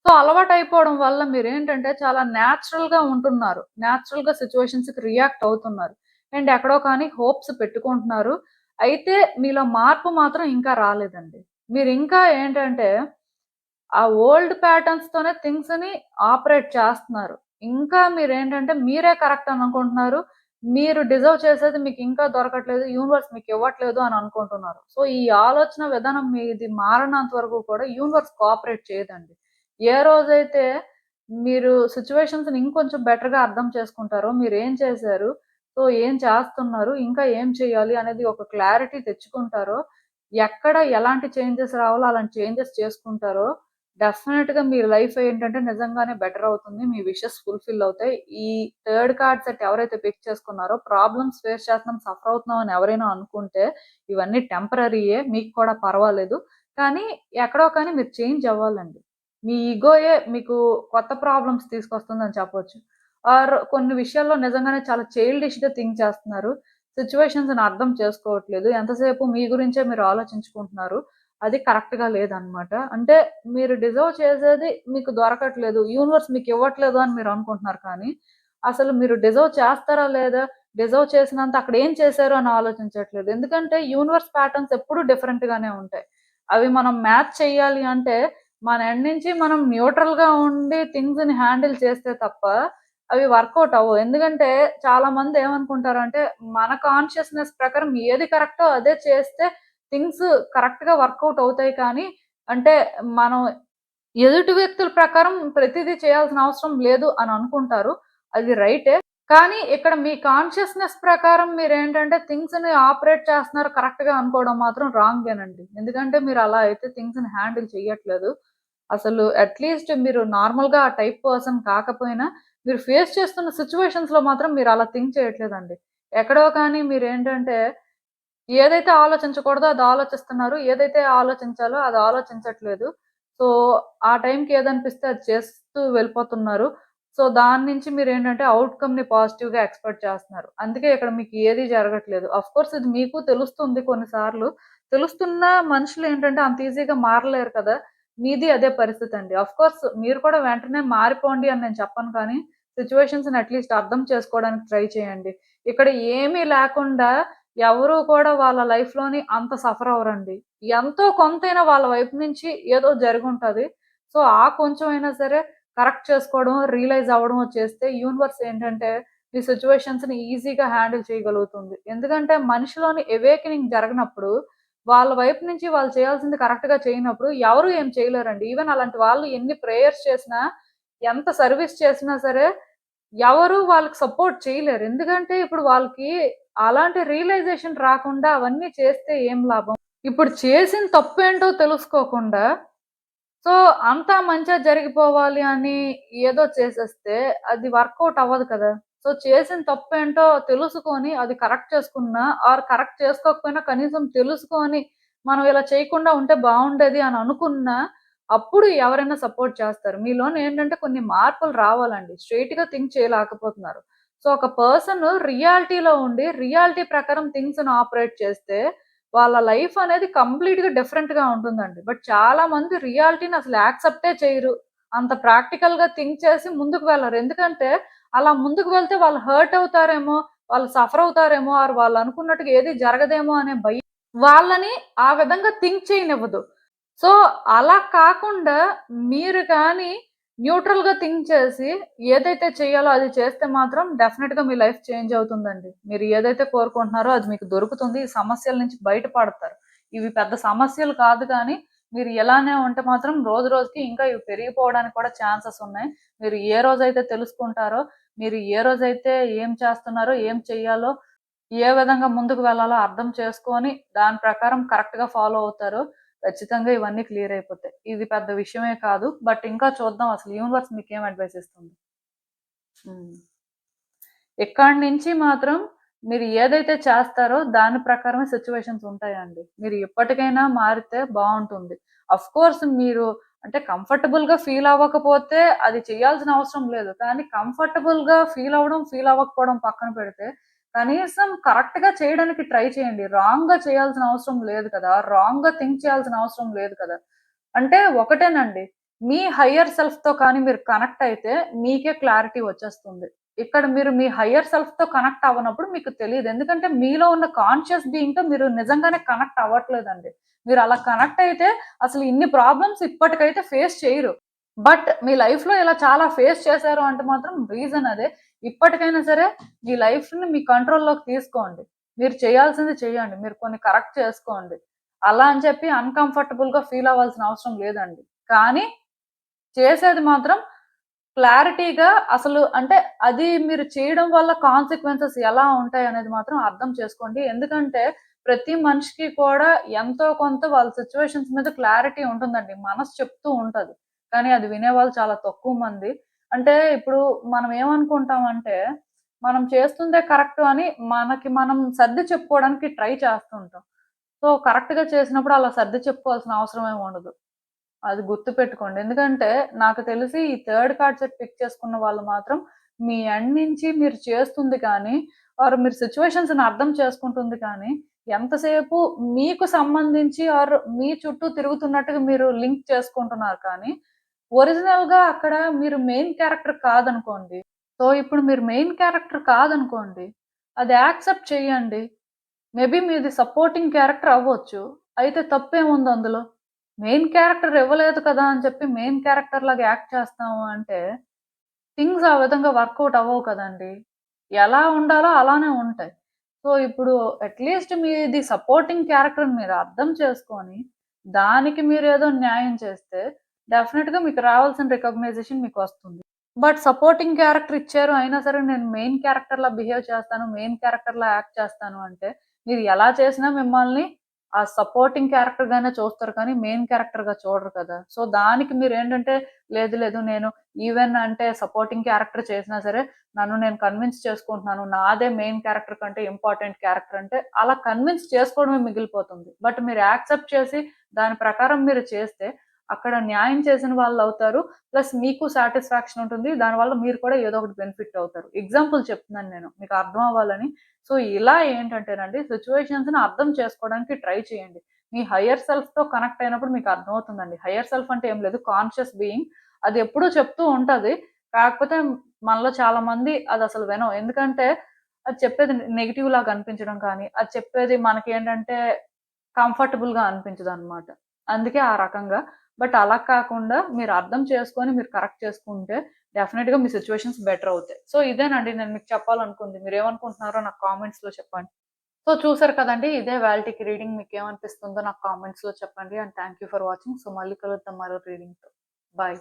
సో, అలవాటయిపోవడం వల్ల మీరేంటంటే చాలా న్యాచురల్‌గా ఉంటున్నారు. న్యాచురల్‌గా సిట్యుయేషన్స్‌కి రియాక్ట్ అవుతున్నారు. అండ్ ఎక్కడో కానీ హోప్స్ పెట్టుకుంటున్నారు. అయితే మీలో మార్పు మాత్రం ఇంకా రాలేదండి. మీరింకా ఏంటంటే ఆ ఓల్డ్ ప్యాటర్న్స్‌తోనే థింగ్స్‌ని ఆపరేట్ చేస్తున్నారు. ఇంకా మీరేంటంటే మీరే కరెక్ట్ అని అనుకుంటున్నారు. మీరు డిజర్వ్ చేసేది మీకింకా దొరకట్లేదు. యూనివర్స్ మీకివ్వట్లేదు అని అనుకుంటున్నారు. సో, ఈ ఆలోచన విధానం మీది మారనంత వరకు కూడా యూనివర్స్ కోఆపరేట్ చేయదండి. ఏ రోజైతే మీరు సిట్యుయేషన్స్‌ని ఇంకొంచెం బెటర్‌గా అర్థం చేసుకుంటారో, మీరేం చేశారు? సో, ఏం చేస్తున్నారు? ఇంకా ఏం చేయాలి? అనేది ఒక క్లారిటీ తెచ్చుకుంటారో, ఎక్కడ ఎలాంటి చేంజెస్ రావాలో అలాంటి చేంజెస్ చేసుకుంటారో డెఫినిట్‌గా మీ లైఫ్ ఏంటంటే నిజంగానే బెటర్ అవుతుంది. మీ విషెస్ ఫుల్‌ఫిల్ అవుతాయి. ఈ థర్డ్ కార్డ్ సెట్ ఎవరైతే పిక్ చేసుకున్నారో ప్రాబ్లమ్స్ ఫేస్ చేస్తున్నాం, సఫర్ అవుతున్నాం అని ఎవరైనా అనుకుంటే ఇవన్నీ టెంపరరీయే. మీకు కూడా పర్వాలేదు. కానీ ఎక్కడో కానీ మీరు చేంజ్ అవ్వాలండి. మీ ఇగోయే మీకు కొత్త ప్రాబ్లమ్స్ తీసుకొస్తుందని చెప్పొచ్చు. ఆర్ కొన్ని విషయాల్లో నిజంగానే చాలా చైల్డిష్‌గా థింక్ చేస్తున్నారు. సిట్యుయేషన్స్‌ని అర్థం చేసుకోవట్లేదు. ఎంతసేపు మీ గురించే మీరు ఆలోచించుకుంటున్నారు. అది కరెక్ట్‌గా లేదనమాట. అంటే మీరు డిజర్వ్ చేసేది మీకు దొరకట్లేదు. యూనివర్స్ మీకివ్వట్లేదు అని మీరనుకుంటున్నారు కానీ, అసలు మీరు డిజర్వ్ చేస్తారా లేదా? డిజర్వ్ చేసినంత అక్కడ ఏం చేశారు అని ఆలోచించట్లేదు. ఎందుకంటే యూనివర్స్ ప్యాటర్న్స్ ఎప్పుడూ డిఫరెంట్‌గానే ఉంటాయి. అవి మనం మ్యాచ్ చేయాలి అంటే, మన ఎండ్ నుంచి మనం న్యూట్రల్‌గా ఉండి థింగ్స్‌ని హ్యాండిల్ చేస్తే తప్ప, అవి వర్కౌట్ అవ్వవు. ఎందుకంటే చాలామంది ఏమనుకుంటారంటే, మన కాన్షియస్‌నెస్ ప్రకారం ఏది కరెక్టో అదే చేస్తే థింగ్స్ కరెక్ట్‌గా వర్కౌట్ అవుతాయి కానీ, అంటే మనం ఎదుటి వ్యక్తుల ప్రకారం ప్రతిదీ చేయాల్సిన అవసరం లేదు అని అనుకుంటారు. అది రైటే. కానీ ఇక్కడ మీ కాన్షియస్‌నెస్ ప్రకారం మీరేంటంటే థింగ్స్‌ని ఆపరేట్ చేస్తున్నారు కరెక్ట్‌గా అనుకోవడం మాత్రం రాంగేనండి. ఎందుకంటే మీరు అలా అయితే థింగ్స్‌ని హ్యాండిల్ చెయ్యట్లేదు. అసలు అట్‌లీస్ట్ మీరు నార్మల్‌గా ఆ టైప్ పర్సన్ కాకపోయినా, మీరు ఫేస్ చేస్తున్న సిట్యుయేషన్స్‌లో మాత్రం మీరు అలా థింక్ చేయట్లేదండి. ఎక్కడో కానీ మీరేంటంటే ఏదైతే ఆలోచించకూడదో అది ఆలోచిస్తున్నారు. ఏదైతే ఆలోచించాలో అది ఆలోచించట్లేదు. సో, ఆ టైంకి ఏదనిపిస్తే అది చేస్తూ వెళ్ళిపోతున్నారు. సో, దాని నుంచి మీరేంటంటే ఔట్‌కమ్‌ని పాజిటివ్‌గా ఎక్స్‌పెక్ట్ చేస్తున్నారు. అందుకే ఇక్కడ మీకు ఏది జరగట్లేదు. ఆఫ్‌కోర్స్ ఇది మీకు తెలుస్తుంది కొన్ని సార్లు. తెలుస్తున్న మనుషులేంటంటే అంత ఈజీగా మారలేరు కదా! మీది అదే పరిస్థితండి. ఆఫ్‌కోర్స్ మీరు కూడా వెంటనే మారిపోండి అని నేను చెప్పను కానీ, సిట్యుయేషన్స్‌ని అట్‌లీస్ట్ అర్థం చేసుకోవడానికి ట్రై చేయండి. ఇక్కడ ఏమీ లేకుండా ఎవరు కూడా వాళ్ళ లైఫ్‌లోని అంత సఫర్ అవ్వరండి. ఎంతో కొంతైనా వాళ్ళ వైపు నుంచి ఏదో జరిగుంటది. సో, ఆ కొంచెం అయినా సరే కరెక్ట్ చేసుకోవడం, రియలైజ్ అవ్వడమో చేస్తే యూనివర్స్ ఏంటంటే, మీ సిట్యుయేషన్స్‌ని ఈజీగా హ్యాండిల్ చేయగలుగుతుంది. ఎందుకంటే మనిషిలోని అవేకెనింగ్ జరగనప్పుడు, వాళ్ళ వైపు నుంచి వాళ్ళు చేయాల్సింది కరెక్ట్‌గా చేయనప్పుడు ఎవరు ఏం చేయలేరండి. ఈవెన్ అలాంటి వాళ్ళు ఎన్ని ప్రేయర్స్ చేసినా, ఎంత సర్విస్ చేసినా సరే ఎవరు వాళ్ళకి సపోర్ట్ చేయలేరు. ఎందుకంటే ఇప్పుడు వాళ్ళకి అలాంటి రియలైజేషన్ రాకుండా అవన్నీ చేస్తే ఏం లాభం? ఇప్పుడు చేసిన తప్పేంటో తెలుసుకోకుండా సో, అంతా మంచే జరిగిపోవాలి అని ఏదో చేసేస్తే అది వర్కౌట్ అవ్వదు కదా! సో, చేసిన తప్పేంటో తెలుసుకొని అది కరెక్ట్ చేసుకున్నా ఆర్ కరెక్ట్ చేసుకోకపోయినా కనీసం తెలుసుకొని మనం ఇలా చేయకుండా ఉంటే బావుండేది అని అనుకున్నా అప్పుడు ఎవరైనా సపోర్ట్ చేస్తారు. మీలోని ఏంటంటే కొన్ని మార్పులు రావాలండి. స్ట్రెయిట్‌గా థింక్ చేయలేకపోతున్నారు. సో, ఒక పర్సన్ రియాలిటీలో ఉండి రియాలిటీ ప్రకారం థింగ్స్‌ని ఆపరేట్ చేస్తే వాళ్ళ లైఫ్ అనేది కంప్లీట్‌గా డిఫరెంట్‌గా ఉంటుందండి. బట్ చాలా మంది రియాలిటీని అసలు యాక్సెప్టే చేయరు. అంత ప్రాక్టికల్‌గా థింక్ చేసి ముందుకు వెళ్లరు. ఎందుకంటే అలా ముందుకు వెళ్తే వాళ్ళు హర్ట్ అవుతారేమో, వాళ్ళు సఫర్ అవుతారేమో, ఆర్ వాళ్ళు అనుకున్నట్టుగా ఏది జరగదేమో అనే భయం వాళ్ళని ఆ విధంగా థింక్ చేయనివ్వదు. సో, అలా కాకుండా మీరు కానీ న్యూట్రల్‌గా థింక్ చేసి ఏదైతే చేయాలో అది చేస్తే మాత్రం డెఫినిట్‌గా మీ లైఫ్ చేంజ్ అవుతుందండి. మీరు ఏదైతే కోరుకుంటున్నారో అది మీకు దొరుకుతుంది. ఈ సమస్యల నుంచి బయటపడతారు. ఇవి పెద్ద సమస్యలు కాదు కానీ మీరు ఇలానే ఉంటే మాత్రం రోజు రోజుకి ఇంకా ఇవి పెరిగిపోవడానికి కూడా ఛాన్సెస్ ఉన్నాయి. మీరు ఏ రోజైతే తెలుసుకుంటారో, మీరు ఏ రోజైతే ఏం చేస్తున్నారో, ఏం చెయ్యాలో, ఏ విధంగా ముందుకు వెళ్ళాలో అర్థం చేసుకొని, దాని ప్రకారం కరెక్ట్‌గా ఫాలో అవుతారో, ఖచ్చితంగా ఇవన్నీ క్లియర్ అయిపోతాయి. ఇది పెద్ద విషయమే కాదు. బట్ ఇంకా చూద్దాం అసలు యూనివర్స్ మీకేం అడ్వైస్ ఇస్తుంది. హ్మ్. ఇక్కడి నుంచి మాత్రం మీరు ఏదైతే చేస్తారో దాని ప్రకారమే సిట్యుయేషన్స్ ఉంటాయండి. మీరు ఎప్పటికైనా మారితే బావుంటుంది. ఆఫ్‌కోర్స్ మీరు అంటే కంఫర్టబుల్‌గా ఫీల్ అవ్వకపోతే అది చేయాల్సిన అవసరం లేదు. కానీ కంఫర్టబుల్‌గా ఫీల్ అవ్వడం, ఫీల్ అవ్వకపోవడం పక్కన పెడితే కనీసం కరెక్ట్‌గా చేయడానికి ట్రై చేయండి. రాంగ్‌గా చేయాల్సిన అవసరం లేదు కదా! రాంగ్‌గా థింక్ చేయాల్సిన అవసరం లేదు కదా! అంటే ఒకటేనండి. మీ హైయర్ సెల్ఫ్‌తో కానీ మీరు కనెక్ట్ అయితే మీకే క్లారిటీ వచ్చేస్తుంది. ఇక్కడ మీరు మీ హైయర్ సెల్ఫ్‌తో కనెక్ట్ అవ్వనప్పుడు మీకు తెలీదు. ఎందుకంటే మీలో ఉన్న కాన్షియస్ బీయింగ్‌తో మీరు నిజంగానే కనెక్ట్ అవ్వట్లేదండి. మీరు అలా కనెక్ట్ అయితే అసలు ఇన్ని ప్రాబ్లమ్స్ ఇప్పటికైతే ఫేస్ చేయరు. బట్ మీ లైఫ్‌లో ఇలా చాలా ఫేస్ చేశారు అంటే మాత్రం రీజన్ అదే. ఇప్పటికైనా సరే మీ లైఫ్‌ని మీ కంట్రోల్‌లోకి తీసుకోండి. మీరు చేయాల్సింది చేయండి. మీరు కొన్ని కరెక్ట్ చేసుకోండి. అలా అని చెప్పి అన్‌కంఫర్టబుల్‌గా ఫీల్ అవ్వాల్సిన అవసరం లేదండి. కానీ చేసేది మాత్రం క్లారిటీగా అసలు అంటే అది మీరు చేయడం వల్ల కాన్సిక్వెన్సెస్ ఎలా ఉంటాయనేది మాత్రం అర్థం చేసుకోండి. ఎందుకంటే ప్రతి మనిషికి కూడా ఎంతో కొంత వాళ్ళ సిట్యుయేషన్స్ మీద క్లారిటీ ఉంటుందండి. మనసు చెప్తూ ఉంటది. కానీ అది వినేవాళ్ళు చాలా తక్కువ మంది. అంటే ఇప్పుడు మనం ఏమనుకుంటామంటే, మనం చేస్తుందే కరెక్ట్ అని మనకి మనం సర్ది చెప్పుకోవడానికి ట్రై చేస్తుంటాం. సో, కరెక్ట్‌గా చేసినప్పుడు అలా సర్ది చెప్పుకోవాల్సిన అవసరం ఏమి ఉండదు. అది గుర్తుపెట్టుకోండి. ఎందుకంటే నాకు తెలిసి ఈ థర్డ్ కార్డ్ సెట్ పిక్ చేసుకున్న వాళ్ళు మాత్రం మీ ఎండ్ నుంచి మీరు చేస్తుంది కానీ, మీరు సిట్యుయేషన్స్‌ని అర్థం చేసుకుంటుంది కానీ, ఎంతసేపు మీకు సంబంధించి మీ చుట్టూ తిరుగుతున్నట్టుగా మీరు లింక్ చేసుకుంటున్నారు కానీ, ఒరిజినల్‌గా అక్కడ మీరు మెయిన్ క్యారెక్టర్ కాదనుకోండి. సో, ఇప్పుడు మీరు మెయిన్ క్యారెక్టర్ కాదనుకోండి, అది యాక్సెప్ట్ చేయండి. మేబీ మీది సపోర్టింగ్ క్యారెక్టర్ అవ్వచ్చు. అయితే తప్పేముంది అందులో? మెయిన్ క్యారెక్టర్ ఇవ్వలేదు కదా! అని చెప్పి మెయిన్ క్యారెక్టర్ లాగా యాక్ట్ చేస్తాము అంటే, థింగ్స్ ఆ విధంగా వర్కౌట్ అవ్వవు కదండీ! ఎలా ఉండాలో అలానే ఉంటాయి. సో, ఇప్పుడు అట్‌లీస్ట్ మీది సపోర్టింగ్ క్యారెక్టర్‌ని మీరు అర్థం చేసుకొని, దానికి మీరేదో న్యాయం చేస్తే, డెఫినిట్‌గా మీకు రావాల్సిన రికగ్నైజేషన్ మీకొస్తుంది. బట్ సపోర్టింగ్ క్యారెక్టర్ ఇచ్చారు. అయినా సరే నేను మెయిన్ క్యారెక్టర్‌లా బిహేవ్ చేస్తాను. మెయిన్ క్యారెక్టర్‌లా యాక్ట్ చేస్తాను అంటే, మీరు ఎలా చేసినా మిమ్మల్ని ఆ సపోర్టింగ్ క్యారెక్టర్‌గానే చూస్తారు కానీ, మెయిన్ క్యారెక్టర్‌గా చూడరు కదా! సో, దానికి మీరేంటంటే, లేదు లేదు నేను ఈవెన్ అంటే సపోర్టింగ్ క్యారెక్టర్ చేసినా సరే, నన్ను నేను కన్విన్స్ చేసుకుంటున్నాను. నాదే మెయిన్ క్యారెక్టర్ కంటే ఇంపార్టెంట్ క్యారెక్టర్ అంటే, అలా కన్విన్స్ చేసుకోవడమే మిగిలిపోతుంది. బట్ మీరు యాక్సెప్ట్ చేసి, దాని ప్రకారం మీరు చేస్తే, అక్కడ న్యాయం చేసిన వాళ్ళవుతారు. ప్లస్ మీకు సాటిస్ఫాక్షన్ ఉంటుంది. దానివల్ల మీరు కూడా ఏదో ఒకటి బెనిఫిట్ అవుతారు. ఎగ్జాంపుల్ చెప్తున్నాను నేను. మీకు అర్థం అవ్వాలని. సో, ఇలా ఏంటంటేనండి సిట్యుయేషన్స్‌ని అర్థం చేసుకోవడానికి ట్రై చేయండి. మీ హైయర్ సెల్ఫ్‌తో కనెక్ట్ అయినప్పుడు మీకు అర్థమవుతుందండి. హైయర్ సెల్ఫ్ అంటే ఏం లేదు కాన్షియస్ బీయింగ్. అది ఎప్పుడూ చెప్తూ ఉంటది. కాకపోతే మనలో చాలా మంది అదసలు వినం. ఎందుకంటే అది చెప్పేది నెగెటివ్ లాగా అనిపించడం కానీ, అది చెప్పేది మనకేంటంటే కంఫర్టబుల్‌గా అనిపించదనమాట. అందుకే ఆ రకంగా. బట్ అలా కాకుండా మీరు అర్థం చేసుకొని మీరు కరెక్ట్ చేసుకుంటే డెఫినిట్‌గా మీ సిట్యుయేషన్స్ బెటర్ అవుతాయి. సో, ఇదేనండి నేను మీకు చెప్పాలనుకుంది. మీరేమనుకుంటున్నారో నాకు కామెంట్స్‌లో చెప్పండి. సో, చూసారు కదండీ! ఇదే వాల్టిక్ రీడింగ్ మీకేమనిపిస్తుందో నాకు కామెంట్స్‌లో చెప్పండి. And thank you for watching. So, మళ్ళీ కలుద్దాం మరో రీడింగ్‌తో. బాయ్.